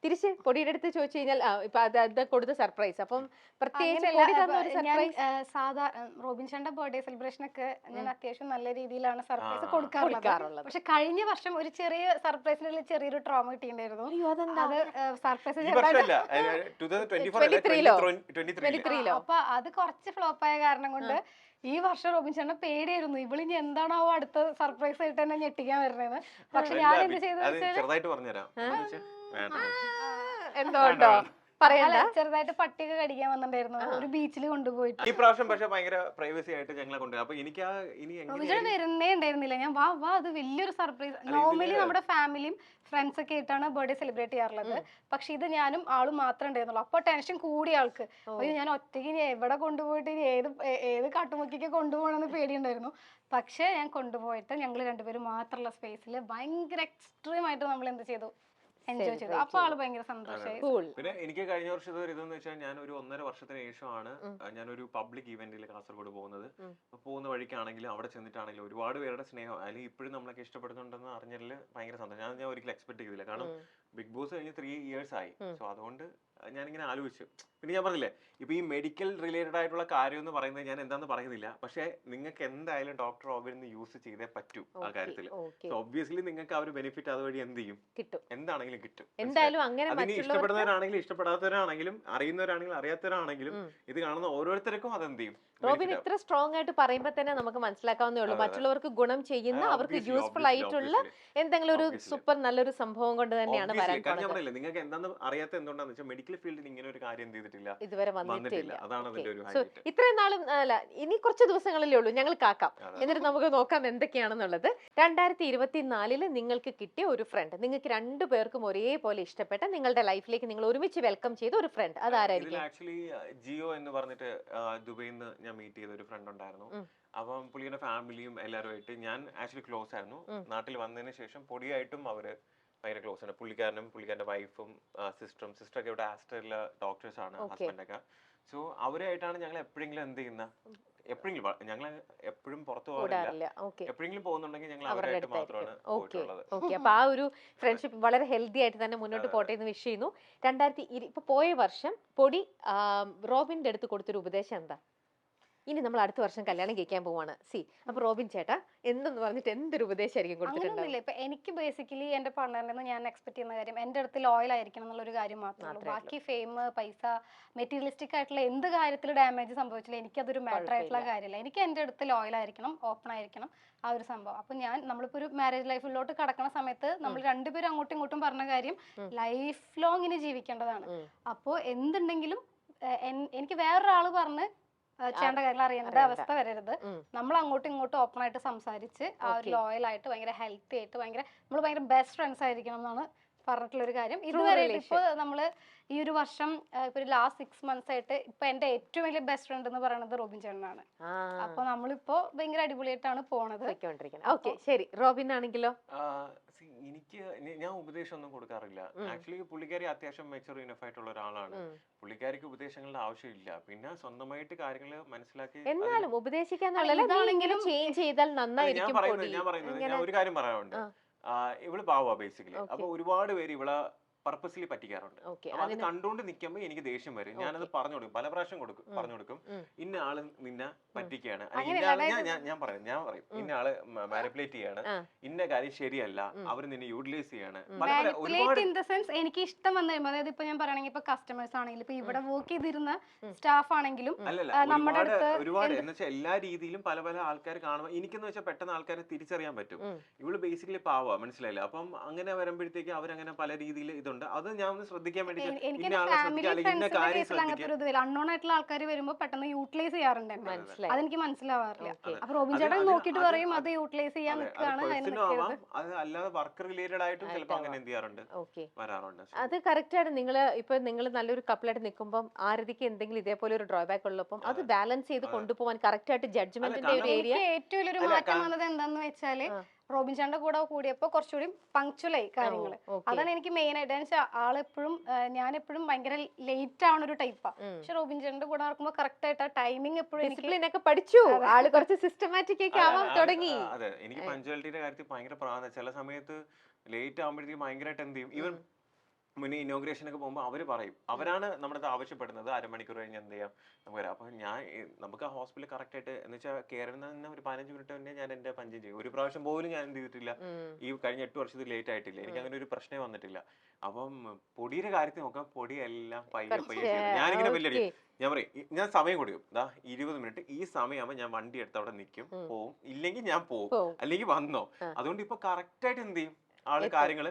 തിരിച്ച് പൊടിയുടെ അടുത്ത് ചോദിച്ചു കഴിഞ്ഞാൽ ഇപ്പൊ അത് കൊടുത്ത സർപ്രൈസ്, അപ്പം സാധാ റോബിൻചാന്റെ ബർത്ത്ഡേ സെലിബ്രേഷൻ ഒക്കെ ഞാൻ അത്യാവശ്യം നല്ല രീതിയിലാണ് സർപ്രൈസ് കൊടുക്കാറുള്ളത്. പക്ഷെ കഴിഞ്ഞ വർഷം ഒരു ചെറിയ സർപ്രൈസിനുള്ള ചെറിയൊരു ട്രോമ കിട്ടിയിട്ടുണ്ടായിരുന്നു. അത് സർപ്രൈസ് അപ്പൊ അത് കുറച്ച് ഫ്ലോപ്പ് ആയ കാരണം കൊണ്ട് ഈ വർഷം റോബിൻചാന്റെ പേടിയായിരുന്നു, ഇവളിനി എന്താണോ അടുത്ത സർപ്രൈസ് ആയിട്ട് തന്നെ ഞെട്ടിക്കാൻ വരുന്നത്. പക്ഷെ ഞാൻ എന്ത് ചെയ്തത് എന്തോണ്ടോ പറയാ, ചെറുതായിട്ട് പട്ടിക കടിക്കാൻ വന്നിട്ടുണ്ടായിരുന്നു ഒരു ബീച്ചിൽ കൊണ്ടുപോയിട്ട്. ഈ പ്രാവശ്യം പക്ഷെ ഭയങ്കര പ്രൈവസി ആയിട്ട് ഞങ്ങളെ കൊണ്ടുപോയി. അപ്പൊ എനിക്ക് വരുന്നേ ഉണ്ടായിരുന്നില്ല. ഞാൻ വാ അത് വലിയൊരു സർപ്രൈസ്. നോർമലി നമ്മുടെ ഫാമിലിയും ഫ്രണ്ട്സ് ഒക്കെ ആയിട്ടാണ് ബർത്ത്ഡേ സെലിബ്രേറ്റ് ചെയ്യാറുള്ളത്. പക്ഷെ ഇത് ഞാനും ആളും മാത്രമേ ഉണ്ടായിരുന്നുള്ളൂ. അപ്പൊ ടെൻഷൻ കൂടി ആൾക്ക്. അയ്യോ ഞാൻ ഒറ്റയ്ക്ക് ഇനി എവിടെ കൊണ്ടുപോയിട്ട് ഇനി ഏത് കാട്ടുമുക്കിക്ക് കൊണ്ടുപോകണമെന്ന് പേടിയുണ്ടായിരുന്നു. പക്ഷെ ഞാൻ കൊണ്ടുപോയിട്ട് ഞങ്ങൾ രണ്ടുപേരും മാത്രമുള്ള സ്പേസിൽ ഭയങ്കര എക്സ്ട്രീം ആയിട്ട് നമ്മൾ എന്ത് ചെയ്തു, എൻജോയ് ചെയ്തു. അപ്പൊ ആള് ഭയങ്കര സന്തോഷമായി. പിന്നെ എനിക്ക് കഴിഞ്ഞ വർഷത്തെ ഒരു ഇതെന്ന് വെച്ചാൽ ഞാൻ ഒരു 1.5 വർഷത്തിന് ശേഷമാണ് ഞാനൊരു പബ്ലിക് ഇവന്റിൽ കാസർഗോഡ് പോകുന്നത്. പോകുന്ന വഴിക്കാണെങ്കിലും അവിടെ ചെന്നിട്ടാണെങ്കിലും ഒരുപാട് പേരുടെ സ്നേഹം, അല്ലെങ്കിൽ ഇപ്പോഴും നമ്മളൊക്കെ ഇഷ്ടപ്പെടുന്നുണ്ടെന്ന് അറിഞ്ഞതിൽ ഭയങ്കര സന്തോഷം. ഞാൻ ഒരിക്കലും എക്സ്പെക്ട് ചെയ്തില്ല, കാരണം ബിഗ് ബോസ് കഴിഞ്ഞ് 3 years ആയി. സോ അതുകൊണ്ട് ഞാനിങ്ങനെ ആലോചിച്ചു. പിന്നെ ഞാൻ പറഞ്ഞില്ലേ, ഇപ്പൊ ഈ മെഡിക്കൽ റിലേറ്റഡ് ആയിട്ടുള്ള കാര്യം എന്ന് പറയുന്നത് ഞാൻ എന്താന്ന് പറയുന്നില്ല, പക്ഷെ നിങ്ങൾക്ക് എന്തായാലും ഡോക്ടർ റോബിൻ യൂസ് ചെയ്തേ പറ്റൂ ആ കാര്യത്തിൽ. ഒബ്വിയസ്ലി നിങ്ങൾക്ക് ആ ഒരു ബെനിഫിറ്റ് അതുവഴി എന്ത് ചെയ്യും, കിട്ടും, എന്താണെങ്കിലും കിട്ടും. എന്തായാലും അങ്ങനെ അതിന് ഇഷ്ടപ്പെടുന്നവരാണെങ്കിലും ഇഷ്ടപ്പെടാത്തവരാണെങ്കിലും അറിയുന്നവരാണെങ്കിലും അറിയാത്തവരാണെങ്കിലും ഇത് കാണുന്ന ഓരോരുത്തർക്കും അതെന്ത് ചെയ്യും. റോബിൻ ഇത്ര സ്ട്രോങ് ആയിട്ട് പറയുമ്പോൾ തന്നെ നമുക്ക് മനസ്സിലാക്കാവുന്നേ ഉള്ളൂ, മറ്റുള്ളവർക്ക് ഗുണം ചെയ്യുന്ന, അവർക്ക് യൂസ്ഫുൾ ആയിട്ടുള്ള എന്തെങ്കിലും ഒരു സൂപ്പർ നല്ലൊരു സംഭവം കൊണ്ട് തന്നെയാണ് വരാൻ പോകുന്നത്. നിങ്ങൾക്ക് എന്താന്ന് അറിയാത്ത എന്തുകൊണ്ടാന്ന് വെച്ചാൽ മെഡിക്കൽ ഫീൽഡിൽ ഇങ്ങനെ ഒരു കാര്യം എന്ത് ചെയ്തിട്ടില്ല, ഇതുവരെ വന്നിട്ടില്ല. അതാണ് അതിന്റെ ഒരു സോ ഇത്രയും നാളും അല്ല, ഇനി കുറച്ച് ദിവസങ്ങളിലേ ഉള്ളൂ, ഞങ്ങൾ കാക്കാം. എന്നിട്ട് നമുക്ക് നോക്കാം എന്തൊക്കെയാണെന്നുള്ളത്. 2024 നിങ്ങൾക്ക് കിട്ടിയ ഒരു ഫ്രണ്ട്, നിങ്ങൾക്ക് രണ്ടുപേർക്കും ഒരേപോലെ ഇഷ്ടപ്പെട്ട, നിങ്ങളുടെ ലൈഫിലേക്ക് നിങ്ങൾ ഒരുമിച്ച് വെൽക്കം ചെയ്ത ഒരു ഫ്രണ്ട്, അതാരായിരിക്കും? ആക്ച്വലി ജിയോ എന്ന് പറഞ്ഞിട്ട് ദുബൈയിൽ നിന്ന് ഞാൻ മീറ്റ് ചെയ്ത ഒരു ഫ്രണ്ട് ഉണ്ടായിരുന്നു. അപ്പം പുള്ളിയുടെ ഫാമിലിയും എല്ലാവരുമായിട്ട് ഞാൻ ആക്ച്വലി ക്ലോസ് ആയിരുന്നു. നാട്ടിൽ വന്നതിന് ശേഷം പൊടിയായിട്ടും അവര് ഭയങ്കര ക്ലോസ് ആണ്. പുള്ളിക്കാരനും പുള്ളിക്കാരന്റെ വൈഫും സിസ്റ്ററൊക്കെ ഇവിടെ ആസ്റ്ററിലെ ഡോക്ടേഴ്സ് ആണ്, ഹസ്ബൻഡൊക്കെ. സോ അവരായിട്ടാണ് ഞങ്ങൾ എപ്പോഴെങ്കിലും എന്ത് ചെയ്യുന്ന, എപ്പോഴെങ്കിലും ഞങ്ങൾ എപ്പോഴും പുറത്തു പോകാറില്ല, എപ്പോഴെങ്കിലും പോകുന്നുണ്ടെങ്കിൽ ഞങ്ങൾ അവരായിട്ട് മാത്രമാണ് പോയിട്ടുള്ളത്. അപ്പൊ ആ ഒരു ഫ്രണ്ട്ഷിപ്പ് വളരെ ഹെൽത്തി ആയിട്ട് തന്നെ മുന്നോട്ട് പോട്ടെ എന്ന് വിഷ് ചെയ്യുന്നു. ഇപ്പൊ പോയ വർഷം പൊടി റോബിന്റെ അടുത്ത് കൊടുത്തൊരു ഉപദേശം എന്താ? ഇനി നമ്മൾ അടുത്ത വർഷം കല്യാണം കഴിക്കാൻ പോവാണ് അപ്പൊ റോബിൻ ചേട്ടാ എന്തെന്ന് പറഞ്ഞിട്ട് എന്തൊരു ഉപദേശമായിരിക്കും കൊടുത്തിട്ടുണ്ടാവില്ല? ഇപ്പൊ എനിക്ക് ബേസിക്കലി എന്റെ പാർട്ണറിൽ നിന്ന് ഞാൻ എക്സ്പെക്ട് ചെയ്യുന്ന കാര്യം എന്റെ അടുത്ത് ലോയൽ ആയിരിക്കണം എന്നുള്ള കാര്യം മാത്രമേ ഉള്ളൂ. ബാക്കി ഫെയിം, പൈസ, മെറ്റീരിയലിസ്റ്റിക് ആയിട്ടുള്ള എന്ത് കാര്യത്തിൽ ഡാമേജ് സംഭവിച്ചില്ല എനിക്കതൊരു മാറ്റർ ആയിട്ടുള്ള കാര്യമില്ല. എനിക്ക് എന്റെ അടുത്ത് ലോയൽ ആയിരിക്കണം, ഓപ്പൺ ആയിരിക്കണം, ആ ഒരു സംഭവം. അപ്പൊ നമ്മളിപ്പോ ഒരു മാരേജ് ലൈഫിലോട്ട് കടക്കുന്ന സമയത്ത് നമ്മൾ രണ്ടുപേരും അങ്ങോട്ടും ഇങ്ങോട്ടും പറഞ്ഞ കാര്യം ലൈഫ് ലോങ് ഇനി ജീവിക്കേണ്ടതാണ്. അപ്പോ എന്തുണ്ടെങ്കിലും എനിക്ക് വേറൊരാള് പറഞ്ഞ് ചെയ്യേണ്ട കാര്യങ്ങൾ അറിയേണ്ട അവസ്ഥ വരരുത്. നമ്മൾ അങ്ങോട്ടും ഇങ്ങോട്ടും ഓപ്പൺ ആയിട്ട് സംസാരിച്ച് ആ ഒരു ലോയൽ ആയിട്ട് ഭയങ്കര ഹെൽത്തി ആയിട്ട് നമ്മൾ ഭയങ്കര ബെസ്റ്റ് ഫ്രണ്ട്സ് ആയിരിക്കണം എന്നാണ് പറഞ്ഞിട്ടുള്ള ഒരു കാര്യം. ഇതുവരെ ഇപ്പൊ നമ്മള് ഈ ഒരു വർഷം ഇപ്പൊ ലാസ്റ്റ് 6 months ആയിട്ട് ഇപ്പൊ എന്റെ ഏറ്റവും വലിയ ബെസ്റ്റ് ഫ്രണ്ട് എന്ന് പറയുന്നത് റോബിൻ ചേട്ടനാണ്. അപ്പൊ നമ്മളിപ്പോ ഭയങ്കര അടിപൊളിയായിട്ടാണ് പോണത്. ശരി, റോബിൻ ആണെങ്കിലോ? എനിക്ക് ഞാൻ ഉപദേശം ഒന്നും കൊടുക്കാറില്ല. ആക്ച്വലി പുള്ളിക്കാരി അത്യാവശ്യം മെച്ചൂർ ഇനഫ് ആയിട്ടുള്ള ഒരാളാണ്. പുള്ളിക്കാരിക്ക് ഉപദേശങ്ങളുടെ ആവശ്യമില്ല. പിന്നെ സ്വന്തമായിട്ട് കാര്യങ്ങൾ മനസ്സിലാക്കി എന്നാലും ഉപദേശിക്കാന്നുള്ളതെങ്കിലും ചേഞ്ച് ചെയ്താൽ നന്നായിരിക്കും. ഞാൻ പറയുന്നത് ഞാൻ ഒരു കാര്യം പറയാനുണ്ട്. ഇവള് പാവാ ബേസിക്കലി. അപ്പൊ ഒരുപാട് പേര് ഇവളെ പർപ്പസ്ലി പറ്റിക്കാറുണ്ട്. അത് കണ്ടുകൊണ്ട് നിൽക്കുമ്പോ എനിക്ക് ദേഷ്യം വരും. ഞാനത് പറഞ്ഞു കൊടുക്കും, പല പ്രാവശ്യം പറഞ്ഞു കൊടുക്കും. ഇന്ന ആള് നിന്നെ പറ്റിക്കാണ്, ഞാൻ പറയും ഇന്ന ആള് മാനിപ്പുലേറ്റ് ചെയ്യാണ്, ഇന്ന കാര്യം ശരിയല്ല, അവര് നിന്നെ യൂട്ടിലൈസ് ചെയ്യാണ്. എനിക്ക് ഇഷ്ടം വന്നു കഴിയുമ്പോൾ, അതായത് ഇപ്പൊ ഞാൻ പറയണെങ്കിൽ ഇപ്പൊ കസ്റ്റമേഴ്സ് ആണെങ്കിലും ഇപ്പൊ ഇവിടെ വർക്ക് ചെയ്തിരുന്ന സ്റ്റാഫ് ആണെങ്കിലും ഒരുപാട് എന്ന് വെച്ചാൽ എല്ലാ രീതിയിലും പല പല ആൾക്കാർ കാണുമ്പോൾ എനിക്കെന്ന് വെച്ചാൽ പെട്ടെന്ന് ആൾക്കാരെ തിരിച്ചറിയാൻ പറ്റും. ഇവള് ബേസിക്കലി പാവാ, മനസ്സിലായില്ല. അപ്പം അങ്ങനെ വരുമ്പോഴത്തേക്ക് അവരങ്ങനെ പല രീതിയിൽ അത് ഞാൻ ഒന്ന് ശ്രദ്ധിക്കാൻ വേണ്ടി അൺനോൺ ആയിട്ടുള്ള ആൾക്കാർ വരുമ്പോ പെട്ടെന്ന് യൂട്ടിലൈസ് ചെയ്യാറുണ്ട്. അതെനിക്ക് മനസ്സിലാവാറില്ല. അപ്പൊ റോബിൻ ചേട്ടൻ നോക്കിട്ട് പറയും അത് യൂട്ടിലൈസ് ചെയ്യാൻ നിൽക്കുകയാണ്. അത് അല്ലാതെ വർക്ക് റിലേറ്റഡ് ആയിട്ടും ചിലപ്പോൾ അങ്ങനെ എന്ത് ചെയ്യാറുണ്ട്, വരാറുണ്ട്. അത് കറക്റ്റ് ആണ്. നിങ്ങൾ നല്ലൊരു കപ്പിളായിട്ട് നിൽക്കുമ്പോൾ ആരതിക്ക് എന്തെങ്കിലും ഇതേപോലെ ഒരു ഡ്രോബാക്ക് ഉള്ളപ്പോൾ അത് ബാലൻസ് ചെയ്ത് കൊണ്ടുപോകാൻ കറക്റ്റ് ആയിട്ട് ജഡ്ജ്മെന്റിന്റെ ഒരു ഏരിയ. ഏറ്റവും വലിയൊരു മാറ്റം വന്നത് എന്താന്ന് വെച്ചാല് റോബിൻ ചേട്ടന്റെ കൂടെ കൂടിയപ്പോ കുറച്ചുകൂടി പങ്ക്ച്വലായി കാര്യങ്ങള്. അതാണ് എനിക്ക് മെയിൻ ആയിട്ട്. ആളെപ്പോഴും ഞാൻ എപ്പോഴും ഭയങ്കര ലേറ്റ് ആവുന്ന ഒരു ടൈപ്പാ. പക്ഷെ റോബിൻ ചേട്ടന്റെ കൂടെ നടക്കുമ്പോ കറക്റ്റ് ആയിട്ട് ടൈമിംഗ് എപ്പോഴും ഡിസിപ്ലിൻ ഒക്കെ പഠിച്ചു. ആള് കുറച്ച് സിസ്റ്റമാറ്റിക് ഒക്കെ ആവാൻ തുടങ്ങി. അതെ, എനിക്ക് പങ്ക്ച്വാലിറ്റിയുടെ കാര്യത്തിൽ ഭയങ്കര പ്രാധാന്യം. ചില സമയത്ത് ലേറ്റ് ആവുമ്പോഴത്തേക്ക് ഭയങ്കരമായിട്ട് എന്ത് ചെയ്യും, ഈവൻ മുന്നേ ഇനോഗ്രേഷൻ ഒക്കെ പോകുമ്പോൾ അവര് പറയും, അവരാണ് നമ്മുടെ ആവശ്യപ്പെടുന്നത് അരമണിക്കൂർ കഴിഞ്ഞ് എന്ത് ചെയ്യാം നമുക്ക് വരാം. അപ്പൊ നമുക്ക് ആ ഹോസ്പിറ്റലിൽ കറക്റ്റ് ആയിട്ട് എന്ന് വെച്ചാൽ കയറുന്ന തന്നെ ഒരു 15 മിനിറ്റ് തന്നെ ഞാൻ എന്റെ പഞ്ചം ചെയ്യും. ഒരു പ്രാവശ്യം പോലും ഞാൻ എന്ത് ചെയ്തിട്ടില്ല ഈ കഴിഞ്ഞ 8 വർഷത്തിൽ ലേറ്റ് ആയിട്ടില്ല. എനിക്ക് അങ്ങനെ ഒരു പ്രശ്നമേ വന്നിട്ടില്ല. അപ്പം പൊടിയുടെ കാര്യത്തിൽ നോക്കാം, പൊടിയെല്ലാം പയ്യെ ഞാനിങ്ങനെ വലിയ ഞാൻ പറയും, ഞാൻ സമയം കൊടുക്കും, 20 മിനിറ്റ് ഈ സമയമാകുമ്പോൾ ഞാൻ വണ്ടി എടുത്ത് അവിടെ നിൽക്കും, പോവും. ഇല്ലെങ്കിൽ ഞാൻ പോവും, അല്ലെങ്കിൽ വന്നോ. അതുകൊണ്ട് ഇപ്പൊ കറക്റ്റ് ആയിട്ട് എന്ത് ചെയ്യും ആള് കാര്യങ്ങള്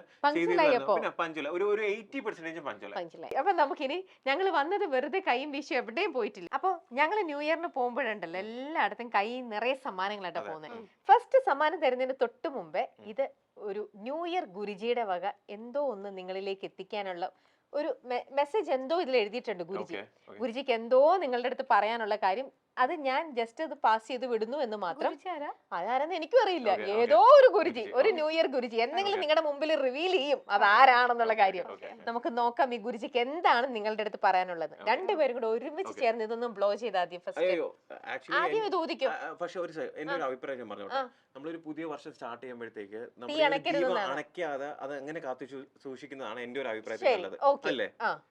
ഒരു 80% പഞ്ചലായി. അപ്പൊ നമുക്കിനി ഞങ്ങൾ വന്നത് വെറുതെ കൈയും വീശി എവിടെയും പോയിട്ടില്ല. അപ്പൊ ഞങ്ങൾ ന്യൂ ഇയറിന് പോകുമ്പോഴുണ്ടല്ലോ എല്ലായിടത്തും കൈ നിറയെ സമ്മാനങ്ങളായിട്ടാ പോകുന്നത്. ഫസ്റ്റ് സമ്മാനം തരുന്നതിന് തൊട്ട് മുമ്പേ ഇത് ഒരു ന്യൂ ഇയർ ഗുരുജിയുടെ വക എന്തോ ഒന്ന് നിങ്ങളിലേക്ക് എത്തിക്കാനുള്ള ഒരു മെസ്സേജ് എന്തോ ഇതിൽ എഴുതിയിട്ടുണ്ട്. ഗുരുജിക്ക് എന്തോ നിങ്ങളുടെ അടുത്ത് പറയാനുള്ള കാര്യം അത് ഞാൻ ജസ്റ്റ് അത് പാസ് ചെയ്ത് വിടുന്നു എന്ന് മാത്രം. ഗുരുജി ആരാ? അതാരെന്ന് എനിക്കും അറിയില്ല. Okay, ഏതോ ഒരു ഗുരുജി, ഗുരുജി, ഒരു okay. ന്യൂ ഇയർ ഗുരുജി എന്തെങ്കിലും Okay. നിങ്ങളുടെ മുമ്പിൽ റിവീൽ ചെയ്യും അതാരാണെന്നുള്ള കാര്യം. Okay. നമുക്ക് നോക്കാം ഈ ഗുരുജിക്ക് എന്താണ് നിങ്ങളുടെ അടുത്ത് പറയാനുള്ളത്. Okay. രണ്ടുപേരും കൂടെ ഒരുമിച്ച് Okay. ചേർന്ന് ഇതൊന്നും ബ്ലോ ചെയ്ത് ആദ്യം ഫസ്റ്റ് അയ്യോ ആദ്യം ഇത് ഊതിക്കും. പക്ഷെ എന്റെ ഒരു അഭിപ്രായം ഞാൻ പറഞ്ഞോട്ടെ. നമ്മളൊരു പുതിയ വർഷം സ്റ്റാർട്ട് ചെയ്യുമ്പോഴത്തേക്ക് തീ അണയ്ക്കരുതെന്നാണ്. അണയ്ക്കാതെ അത് എങ്ങനെ കാത്തു സൂക്ഷിക്കുന്നതാണ് എന്റെ ഒരു അഭിപ്രായത്തിൽ ശരി, നല്ലത് ഓക്കെ. അല്ലേ?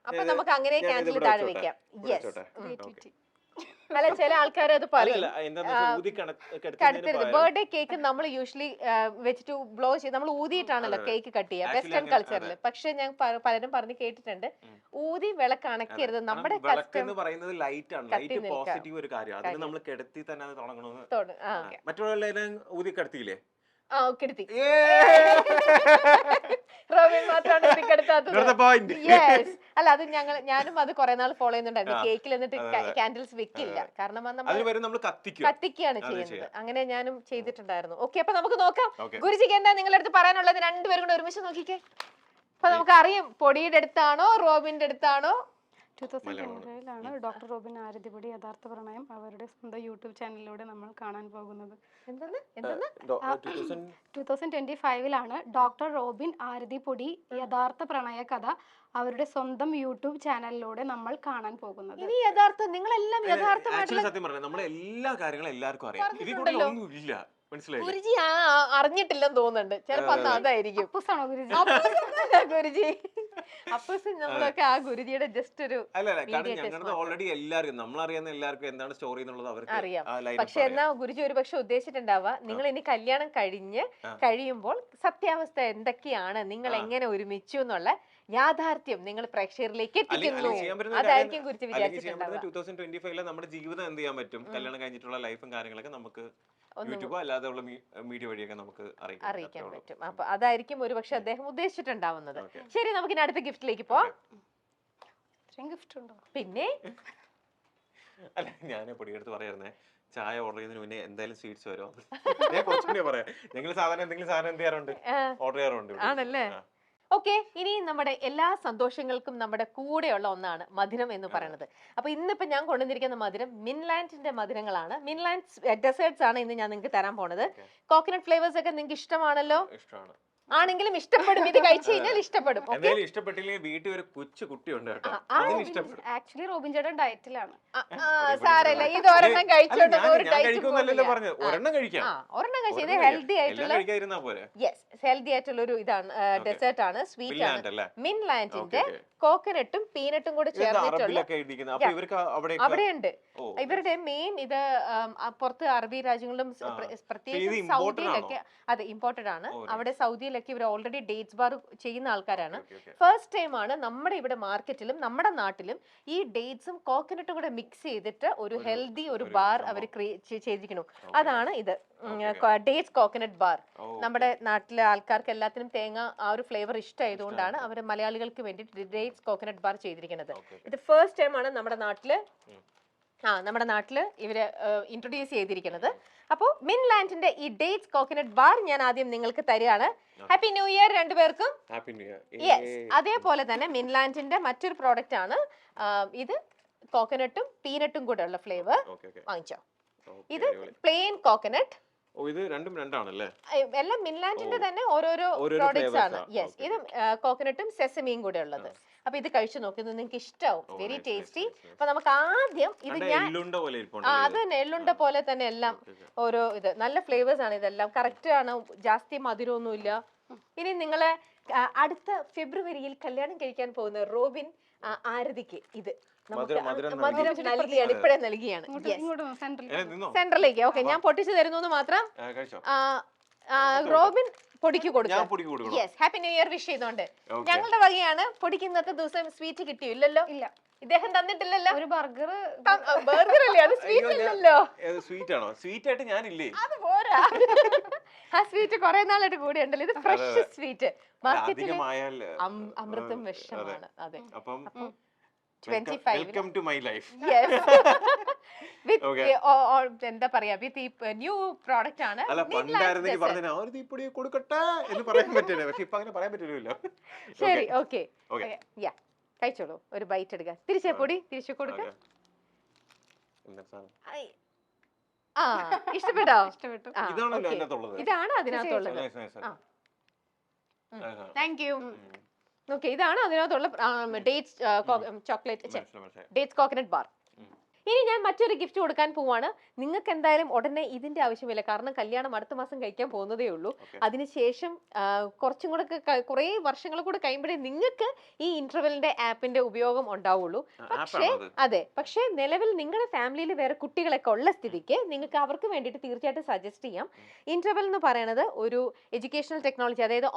അപ്പൊ നമുക്ക് അങ്ങനെ ഞാനിത് ക്യാൻഡിൽ ഇവിടെ താഴെ വെച്ചോട്ടെ. വെക്കാം. ഇവിടെ യെസ്. വെച്ചോട്ടെ. Okay. അല്ല ചില ആൾക്കാർ അത് പറയും അല്ലല്ല, എന്താന്ന് വെച്ചാൽ ഊതി കടത്തരുത്. കിടത്തുന്നതിന് ബർത്ത്ഡേ കേക്ക് നമ്മൾ യൂഷ്വലി വെച്ചിട്ട് ബ്ലോ ചെയ്ത് നമ്മൾ ഊതിയിട്ടാണല്ലോ അതെ. കേക്ക് കട്ട് ചെയ്യുക Actually വെസ്റ്റേൺ അങ്ങനെ- കൾച്ചറിൽ. പക്ഷെ ഞാൻ പലരും പറഞ്ഞ് കേട്ടിട്ടുണ്ട് ഊതി വിളക്ക് അണക്കരുത്. നമ്മുടെ വിളക്ക് കസ്റ്റം എന്ന് പറയുന്നത് ലൈറ്റ് ആണ്. കത്തി ലൈറ്റ് നിൽക്കാം. പോസിറ്റീവ് ഒരു കാര്യം. അതിന് നമ്മൾ കിടത്തി തന്നെ അത് തുടങ്ങണമെന്ന്. ആ മറ്റുള്ളവരെല്ലാം ഊതി കിടത്തിയില്ലേ? ആ കിടത്തി റോബിൻ മാത്രമാണ് ഊതിക്കെടുത്താത്തത്. You're the point. യെസ്. അല്ല അത് ഞാനും അത് കുറെ നാൾ ഫോളോ ചെയ്യുന്നുണ്ടായിരുന്നു. ആ. കേക്കിൽ എന്നിട്ട് അതെ. ക്യാൻഡിൽസ് വെക്കില്ല. കാരണം അത് നമ്മൾ അതിന് വരെ നമ്മൾ കത്തിക്കും. കത്തിക്കാണ് അതെ, ചെയ്യുന്നത്. ചെയ്യാം. അങ്ങനെ ഞാനും ചെയ്തിട്ടുണ്ടായിരുന്നു. ഓക്കെ, അപ്പൊ നമുക്ക് നോക്കാം Okay. ഗുരുജിക്ക് എന്താ നിങ്ങളുടെ അടുത്ത് പറയാനുള്ളത്. രണ്ടുപേരും കൂടെ ഒരുമിച്ച് നോക്കിക്കേ. അപ്പൊ നമുക്ക് അറിയാം പൊടിയുടെ അടുത്താണോ റോബിന്റെ അടുത്താണോ. 2025 ഡോക്ടർ റോബിൻ ആരതിപൊടി യഥാർത്ഥ പ്രണയം അവരുടെ സ്വന്തം യൂട്യൂബ് ചാനലിലൂടെ നമ്മൾ കാണാൻ പോകുന്നത്. എന്തെന്ന് എന്തെന്ന് 2025 ഡോക്ടർ റോബിൻ ആരതിപൊടി യഥാർത്ഥ പ്രണയ കഥ അവരുടെ സ്വന്തം യൂട്യൂബ് ചാനലിലൂടെ നമ്മൾ കാണാൻ പോകുന്നത്. ഇനി യഥാർത്ഥം നിങ്ങളെല്ലാം യഥാർത്ഥമായിട്ടുള്ള സത്യം പറഞ്ഞാൽ നമ്മളെ എല്ലാ കാര്യങ്ങളും എല്ലാവർക്കും അറിയാം. ഇതിൽ കൂടുതൽ ഒന്നും ഇല്ല. മനസ്സിലായില്ലേ? ഗുരുജി അറിഞ്ഞിട്ടില്ലെന്ന് തോന്നുന്നുണ്ട്. ചിലപ്പോ അന്ന് അതായിരിക്കും. അപ്പൂസാണോ ഗുരുജി? ഗുരുജി അപ്പൂസ് നമ്മളൊക്കെ ആ ഗുരുജിയുടെ ജസ്റ്റ് ഒരു അല്ല കാരണം Mediators ഞങ്ങളുടെ ഓൾറെഡി എല്ലാവർക്കും നമ്മളറിയുന്ന എല്ലാവർക്കും എന്താണ് സ്റ്റോറി എന്നുള്ളത് അവർക്ക് അറിയാം. ആ line പക്ഷെ up എന്നാ ഗുരുജി ഒരു പക്ഷെ ഉദ്ദേശിച്ചിട്ടുണ്ടാവുക നിങ്ങൾ ഇനി കല്യാണം ആ. കഴിയുമ്പോൾ സത്യാവസ്ഥ എന്തൊക്കെയാണ്, നിങ്ങൾ എങ്ങനെ ഒരുമിച്ചു എന്നുള്ള യാഥാർത്ഥ്യം നിങ്ങൾ പ്രേക്ഷകരിലേക്ക് എത്തിക്കുന്നു. അതായിരിക്കും ഗുരുജി വിചാരിച്ചിട്ടുണ്ടാവുക. 2025 നമ്മുടെ ജീവിതം എന്ത് ചെയ്യാൻ പറ്റും, കല്യാണം കഴിഞ്ഞിട്ടുള്ള ലൈഫും കാര്യങ്ങളൊക്കെ നമുക്ക് യൂട്യൂബോ അല്ലാതെ ഉള്ള മീഡിയ വഴിയൊക്കെ നമുക്ക് അറിയിക്കാൻ പറ്റും. അപ്പൊ അതായിരിക്കും ഒരു പക്ഷെ അദ്ദേഹം ഉദ്ദേശിച്ചിട്ടുണ്ടാവുന്നത്. Okay. ശരി, നമുക്ക് ഇനി അടുത്ത ഗിഫ്റ്റിലേക്ക് പോവാം. ഇത്രയും ഗിഫ്റ്റ് ഉണ്ടോ? പിന്നെ അല്ല ഞാൻ പൊടിയെടുത്ത് പറയായിരുന്നേ, ചായ ഓർഡർ ചെയ്യുന്നതിന് മുന്നേ എന്തായാലും സ്വീറ്റ്സ് വരും. ഞാൻ കുറച്ചുകൂടി പറയാം. ഞങ്ങൾ സാധാരണ എന്തെങ്കിലും സാധനം എന്ത് ചെയ്യാറുണ്ട്, ഓർഡർ ചെയ്യാറുണ്ട് ഇവിടെ. ആണല്ലേ? ഓക്കെ, ഇനി നമ്മുടെ എല്ലാ സന്തോഷങ്ങൾക്കും നമ്മുടെ കൂടെയുള്ള ഒന്നാണ് മധുരം എന്ന് പറയുന്നത്. അപ്പൊ ഇന്നിപ്പോ ഞാൻ കൊണ്ടുവന്നിരിക്കുന്ന മധുരം മിൻലാൻഡിന്റെ മധുരങ്ങളാണ്. മിൻലാൻഡ് ഡെസേർട്സ് ആണ് ഇന്ന് ഞാൻ നിങ്ങൾക്ക് തരാൻ പോണത്. കോക്കനട്ട് ഫ്ലേവേഴ്സ് ഒക്കെ നിങ്ങൾക്ക് ഇഷ്ടമാണല്ലോ. ഇഷ്ടമാണ്. ആണെങ്കിലും ഇഷ്ടപ്പെടും. ഇത് കഴിച്ചു കഴിഞ്ഞാൽ ഇഷ്ടപ്പെടും. എന്തായാലും ഇഷ്ടപ്പെട്ടില്ലെങ്കിൽ വീട്ടിൽ ഒരു കൊച്ചു കുട്ടിയുണ്ട് കേട്ടോ, അതിന് ഇഷ്ടപ്പെടും. ആക്ച്വലി റോബിൻ ചേട്ടൻ ഡയറ്റിലാണ്. സാരല്ല, ഇത് ഒരെണ്ണം കഴിച്ചോണ്ട് ഒരു ഞാൻ കഴിക്കുന്നല്ലോ പറഞ്ഞത്, ഒരെണ്ണം കഴിക്കാം. ഒരെണ്ണം കഴിച്ചു. ഇത് ഹെൽത്തി ആയിട്ടുള്ള കഴിക്കാതിരുന്നാ പോരെ. യെസ്, ഹെൽത്തി ആയിട്ടുള്ള ഒരു ഇതാണ് ഡെസേർട്ട് ആണ്, സ്വീറ്റ് ആണ്. മിൻലാൻഡിന്റെ കോക്കനട്ടും പീനട്ടും കൂടെ ചേർന്നിട്ടുള്ള അവിടെയുണ്ട്. ഇവരുടെ മെയിൻ ഇത് പുറത്ത് അറബി രാജ്യങ്ങളിലും പ്രത്യേകിച്ച് സൗദിയിലൊക്കെ അതെ ഇമ്പോർട്ടഡ് ആണ്. അവിടെ സൗദിയിലൊക്കെ ഇവർ ഓൾറെഡി ഡേറ്റ്സ് ബാർ ചെയ്യുന്ന ആൾക്കാരാണ്. ഫസ്റ്റ് ടൈം ആണ് നമ്മുടെ ഇവിടെ മാർക്കറ്റിലും നമ്മുടെ നാട്ടിലും ഈ ഡേറ്റ്സും കോക്കനട്ടും കൂടെ മിക്സ് ചെയ്തിട്ട് ഒരു ഹെൽത്തി ഒരു ബാർ അവർ ചെയ്തിരിക്കുന്നു. അതാണ് ഇത്, ഡേറ്റ്സ് കോക്കനട്ട് ബാർ. നമ്മുടെ നാട്ടിലെ ആൾക്കാർക്ക് എല്ലാത്തിനും തേങ്ങ ആ ഒരു ഫ്ലേവർ ഇഷ്ടമായതുകൊണ്ടാണ് അവർ മലയാളികൾക്ക് വേണ്ടി ഡേറ്റ്സ് കോക്കനട്ട് ബാർ ചെയ്തിരിക്കുന്നത്. ഇത് ഫസ്റ്റ് ടൈം ആണ് നമ്മുടെ നാട്ടില് ഇവര് ഇൻട്രൊഡ്യൂസ് ചെയ്തിരിക്കുന്നത്. അപ്പോൾ മിൻലാൻഡിന്റെ ഈ ഡേറ്റ്സ് കോക്കനട്ട് ബാർ ഞാൻ ആദ്യം നിങ്ങൾക്ക് തരികയാണ്. ഹാപ്പി ന്യൂ ഇയർ രണ്ടുപേർക്കും. യെസ്, അതേപോലെ തന്നെ മിൻലാൻഡിന്റെ മറ്റൊരു പ്രോഡക്റ്റ് ആണ് ഇത്, കോക്കനട്ടും പീനട്ടും കൂടെ ഉള്ള ഫ്ലേവർ. വാങ്ങിച്ചോ. ഇത് പ്ലെയിൻ കോക്കനട്ട്. ഇത് രണ്ടും രണ്ടാണല്ലേ? എല്ലാം മിൻലാൻഡിന്റെ തന്നെ ഓരോരോ പ്രോഡക്ട്സ് ആണ്. യെസ്, ഇത് കോക്കനട്ടും സെസമിയും കൂടെ ഉള്ളത്. അപ്പൊ ഇത് കഴിച്ചു നോക്കുന്നത് നിങ്ങൾക്ക് ഇഷ്ടാവും. Very tasty. അപ്പൊ നമുക്ക് ആദ്യം ഇത് ഞാൻ അത് തന്നെ എള്ളുണ്ട പോലെ തന്നെ എല്ലാം ഓരോ ഇത് നല്ല ഫ്ലേവേഴ്സ് ആണ്. ഇതെല്ലാം കറക്റ്റ് ആണ്, ജാസ്തി മധുരമൊന്നുമില്ല. ഇനി നിങ്ങളെ അടുത്ത ഫെബ്രുവരിയിൽ കല്യാണം കഴിക്കാൻ പോകുന്ന റോബിൻ ആരതിക്ക് ഇത് മധുരം നൽകിയാണ്, ഇപ്പഴേ നൽകിയാണ് സെൻട്രലിലേക്ക്. ഓക്കെ, ഞാൻ പൊട്ടിച്ചു തരുന്നു മാത്രം. റോബിൻ പൊടിക്ക് കൊടുക്കും. Yes, happy new year wish ചെയ്തോണ്ട് ഞങ്ങളുടെ വകയാണ്. പൊടിക്ക് ഇന്നത്തെ ദിവസം സ്വീറ്റ് കിട്ടിയോ? ഇല്ലല്ലോ. ഇല്ല, ഇദ്ദേഹം തന്നിട്ടില്ലല്ലോ. ഒരു ബർഗർ അല്ലേ? അത് സ്വീറ്റ് അല്ലല്ലോ. സ്വീറ്റ് ആണോ? സ്വീറ്റ് ആയിട്ട് ഞാനില്ലേ? അത് പോരാ. ആ സ്വീറ്റ് കുറെ നാളായിട്ട് കൂടി ഉണ്ടല്ലോ. ഇത് ഫ്രഷ് സ്വീറ്റ്. മാർക്കറ്റിൽ അമൃതം വിഷമാണ്. അതെ. അപ്പം 25 വെൽക്കം ടു മൈ ലൈഫ്. എന്താ പറയാ, വിത്ത് ന്യൂ പ്രോഡക്റ്റ് ആണ്. അല്ല പണ്ടായിരുന്നെങ്കിൽ പറഞ്ഞ ഒരു തീപ്പൊടി കൊടുക്കട്ടെ എന്ന് പറയാൻ പറ്റില്ല, പക്ഷെ ഇപ്പൊ അങ്ങനെ പറയാൻ പറ്റില്ലല്ലോ. ശരി, ഓക്കെ, കഴിച്ചോളൂ. ഒരു ബൈറ്റ് എടുക്കുക. തിരിച്ചേ പൊടി തിരിച്ചു കൊടുക്ക. ഐ. ആ ഇഷ്ടപ്പെട്ടോ? ഇഷ്ടപ്പെട്ടു. ആ, ഇതാണല്ലോ okay. അതിനകത്തുള്ളത്. ഇതാണ് അതിനകത്തുള്ളത്. Nice, nice, nice. ആ. ആഹാ. Thank you. ഓക്കെ, ഇതാണ് അതിനകത്തുള്ള ഡേറ്റ്സ് ചോക്ലേറ്റ് മനസ്സിലായി. Dates coconut bar. ഇനി ഞാൻ മറ്റൊരു ഗിഫ്റ്റ് കൊടുക്കാൻ പോവാണ്. നിങ്ങൾക്ക് എന്തായാലും ഉടനെ ഇതിന്റെ ആവശ്യമില്ല, കാരണം കല്യാണം അടുത്ത മാസം കഴിക്കാൻ പോകുന്നതേ ഉള്ളൂ. Okay. അതിനുശേഷം കുറച്ചും കൂടെ കുറേ വർഷങ്ങൾ കൂടെ കഴിയുമ്പോഴേ നിങ്ങൾക്ക് ഈ ഇന്റർവെലിന്റെ ആപ്പിന്റെ ഉപയോഗം ഉണ്ടാവുള്ളൂ. പക്ഷേ അതെ, പക്ഷേ നിലവിൽ നിങ്ങളുടെ ഫാമിലിയിൽ വേറെ കുട്ടികളൊക്കെ ഉള്ള സ്ഥിതിക്ക് നിങ്ങൾക്ക് അവർക്ക് വേണ്ടിയിട്ട് തീർച്ചയായിട്ടും സജസ്റ്റ് ചെയ്യാം. ഇന്റർവെൽ എന്ന് പറയുന്നത് ഒരു എഡ്യൂക്കേഷണൽ ടെക്നോളജി, അതായത്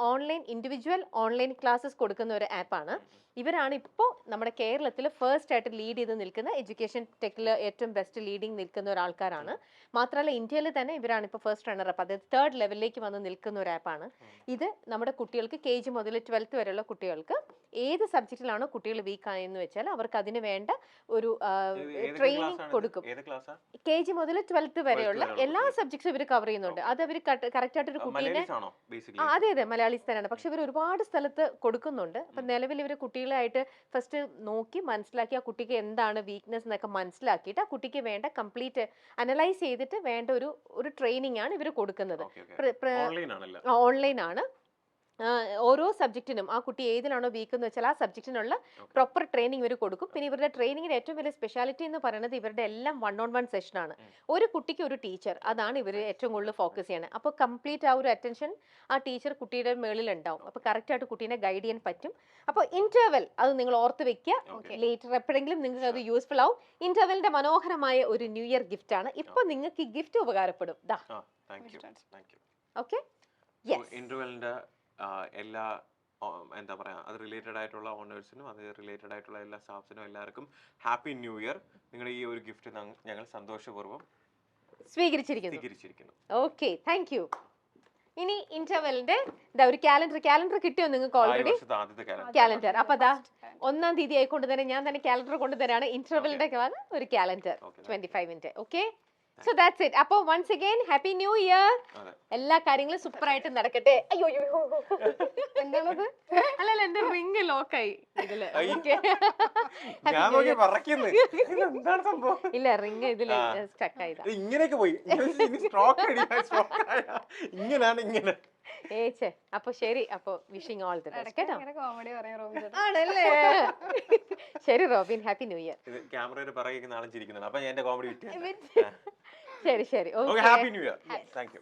ഇൻഡിവിജ്വൽ ഓൺലൈൻ ക്ലാസ്സസ് കൊടുക്കുന്ന ഒരു ആപ്പാണ്. ഇവരാണ് ഇപ്പോൾ നമ്മുടെ കേരളത്തിൽ ഫസ്റ്റ് ആയിട്ട് ലീഡ് ചെയ്ത് നിൽക്കുന്ന, എഡ്യൂക്കേഷൻ ടെക്കിൽ ഏറ്റവും ബെസ്റ്റ് ലീഡിങ് നിൽക്കുന്ന ഒരാൾക്കാരാണ്. മാത്രമല്ല ഇന്ത്യയിൽ തന്നെ ഇവരാണ് ഇപ്പോൾ ഫസ്റ്റ് റണ്ണർ അപ്പ്, അതായത് 3rd ലെവലിലേക്ക് വന്ന് നിൽക്കുന്ന ഒരു ആപ്പാണ് ഇത്. നമ്മുടെ കുട്ടികൾക്ക് KG മുതൽ 12th വരെയുള്ള കുട്ടികൾക്ക് ഏത് സബ്ജക്റ്റിലാണോ കുട്ടികൾ വീക്ക് ആയെന്ന് വെച്ചാൽ അവർക്ക് അതിന് വേണ്ട ഒരു ട്രെയിനിങ് കൊടുക്കും. KG മുതൽ 12th വരെയുള്ള എല്ലാ സബ്ജക്ട്സും ഇവർ കവർ ചെയ്യുന്നുണ്ട്. അത് അവർ കറക്റ്റ് ആയിട്ട് ഒരു കുട്ടീനെ, അതെ അതെ മലയാളീസ് തന്നെയാണ്, പക്ഷെ ഇവർ ഒരുപാട് സ്ഥലത്ത് കൊടുക്കുന്നുണ്ട്. അപ്പൊ നിലവിൽ ഇവർ കുട്ടികളായിട്ട് ഫസ്റ്റ് നോക്കി മനസ്സിലാക്കി ആ കുട്ടിക്ക് എന്താണ് വീക്ക്നെസ് എന്നൊക്കെ മനസ്സിലാക്കിയിട്ട് ആ കുട്ടിക്ക് വേണ്ട കംപ്ലീറ്റ് അനലൈസ് ചെയ്തിട്ട് വേണ്ട ഒരു ട്രെയിനിങ് ആണ് ഇവർ കൊടുക്കുന്നത്. ഓൺലൈൻ ആണ്. ഓരോ സബ്ജക്റ്റിനും ആ കുട്ടി ഏതിലാണോ വീക്ക് എന്ന് വെച്ചാൽ ആ സബ്ജക്റ്റിനുള്ള പ്രോപ്പർ ട്രെയിനിങ് ഇവർ കൊടുക്കും. പിന്നെ ഇവരുടെ ട്രെയിനിങ്ങിന്റെ ഏറ്റവും വലിയ സ്പെഷ്യാലിറ്റി എന്ന് പറയുന്നത് ഇവരുടെ എല്ലാം 1-on-1 സെഷനാണ്. ഒരു കുട്ടിക്ക് ഒരു ടീച്ചർ, അതാണ് ഇവർ ഏറ്റവും കൂടുതൽ ഫോക്കസ് ചെയ്യണത്. അപ്പോൾ കംപ്ലീറ്റ് ആ ഒരു അറ്റൻഷൻ ആ ടീച്ചർ കുട്ടിയുടെ മേളിൽ ഉണ്ടാവും. അപ്പോൾ കറക്റ്റ് ആയിട്ട് കുട്ടീനെ ഗൈഡ് ചെയ്യാൻ പറ്റും. അപ്പോൾ ഇന്റർവെൽ അത് നിങ്ങൾ ഓർത്ത് വെക്കുക, ലേറ്റർ എപ്പോഴെങ്കിലും നിങ്ങൾക്ക് അത് യൂസ്ഫുൾ ആവും. ഇന്റർവെലിന്റെ മനോഹരമായ ഒരു ന്യൂ ഇയർ ഗിഫ്റ്റ് ആണ്. ഇപ്പൊ നിങ്ങൾക്ക് ഈ ഗിഫ്റ്റ് ഉപകാരപ്പെടും. ഓക്കെ, ഇന്റർവെലിന്റെ എല്ലാ എന്താ പറയാ, അത് റിലേറ്റഡ് ആയിട്ടുള്ള ഓണേഴ്സിനും അത് റിലേറ്റഡ് ആയിട്ടുള്ള എല്ലാ സ്റ്റാഫ്സിനും എല്ലാവർക്കും ഹാപ്പി ന്യൂ ഇയർ. നിങ്ങളുടെ ഈ ഒരു ഗിഫ്റ്റ് ഞങ്ങൾ സന്തോഷപൂർവ്വം സ്വീകരിച്ചിരിക്കുന്നു. Okay, thank you. ഇനി ഇന്റർവെലിന്റെ ഒരു കാലണ്ടർ കിട്ടിയോ നിങ്ങൾക്ക് ഓൾറെഡി? കാലണ്ടർ. അപ്പൊ അതാ 1-ാം തീയതി ആയിക്കൊണ്ട് തന്നെ ഞാൻ തന്നെ കാലണ്ടർ കൊണ്ടുതരാണ്. ഇന്റർവെലിന്റെ ഒരു കാലണ്ടർ 25-ന്റെ. Okay, so that's it. അപ്പോൾ once again happy new year. എല്ലാ കാര്യങ്ങളും സൂപ്പർ ആയിട്ട് നടക്കട്ടെ. അയ്യോ എന്താണത്? അല്ലല്ല, എന്റെ റിംഗ് ലോക്കായി ഇതില്. ഇല്ല, റിംഗ് ഇതില് സ്റ്റക്ക് ആയതാ. ഇങ്ങനെയൊക്കെ പോയി. ഏച്ചേ, അപ്പൊ ശരി. അപ്പൊ വിഷിംഗ് ഓൾ ദി ബെസ്റ്റ് കേട്ടോ. ആണല്ലേ? ശരി റോബിൻ, ഹാപ്പി ന്യൂ ഇയർ. ക്യാമറയുടെ പറയുന്ന ആളും ചിരിക്കുന്നുണ്ട്. അപ്പൊ ഞാൻ എന്റെ കോമഡി ശരി ശരി. Happy new year. Thank you.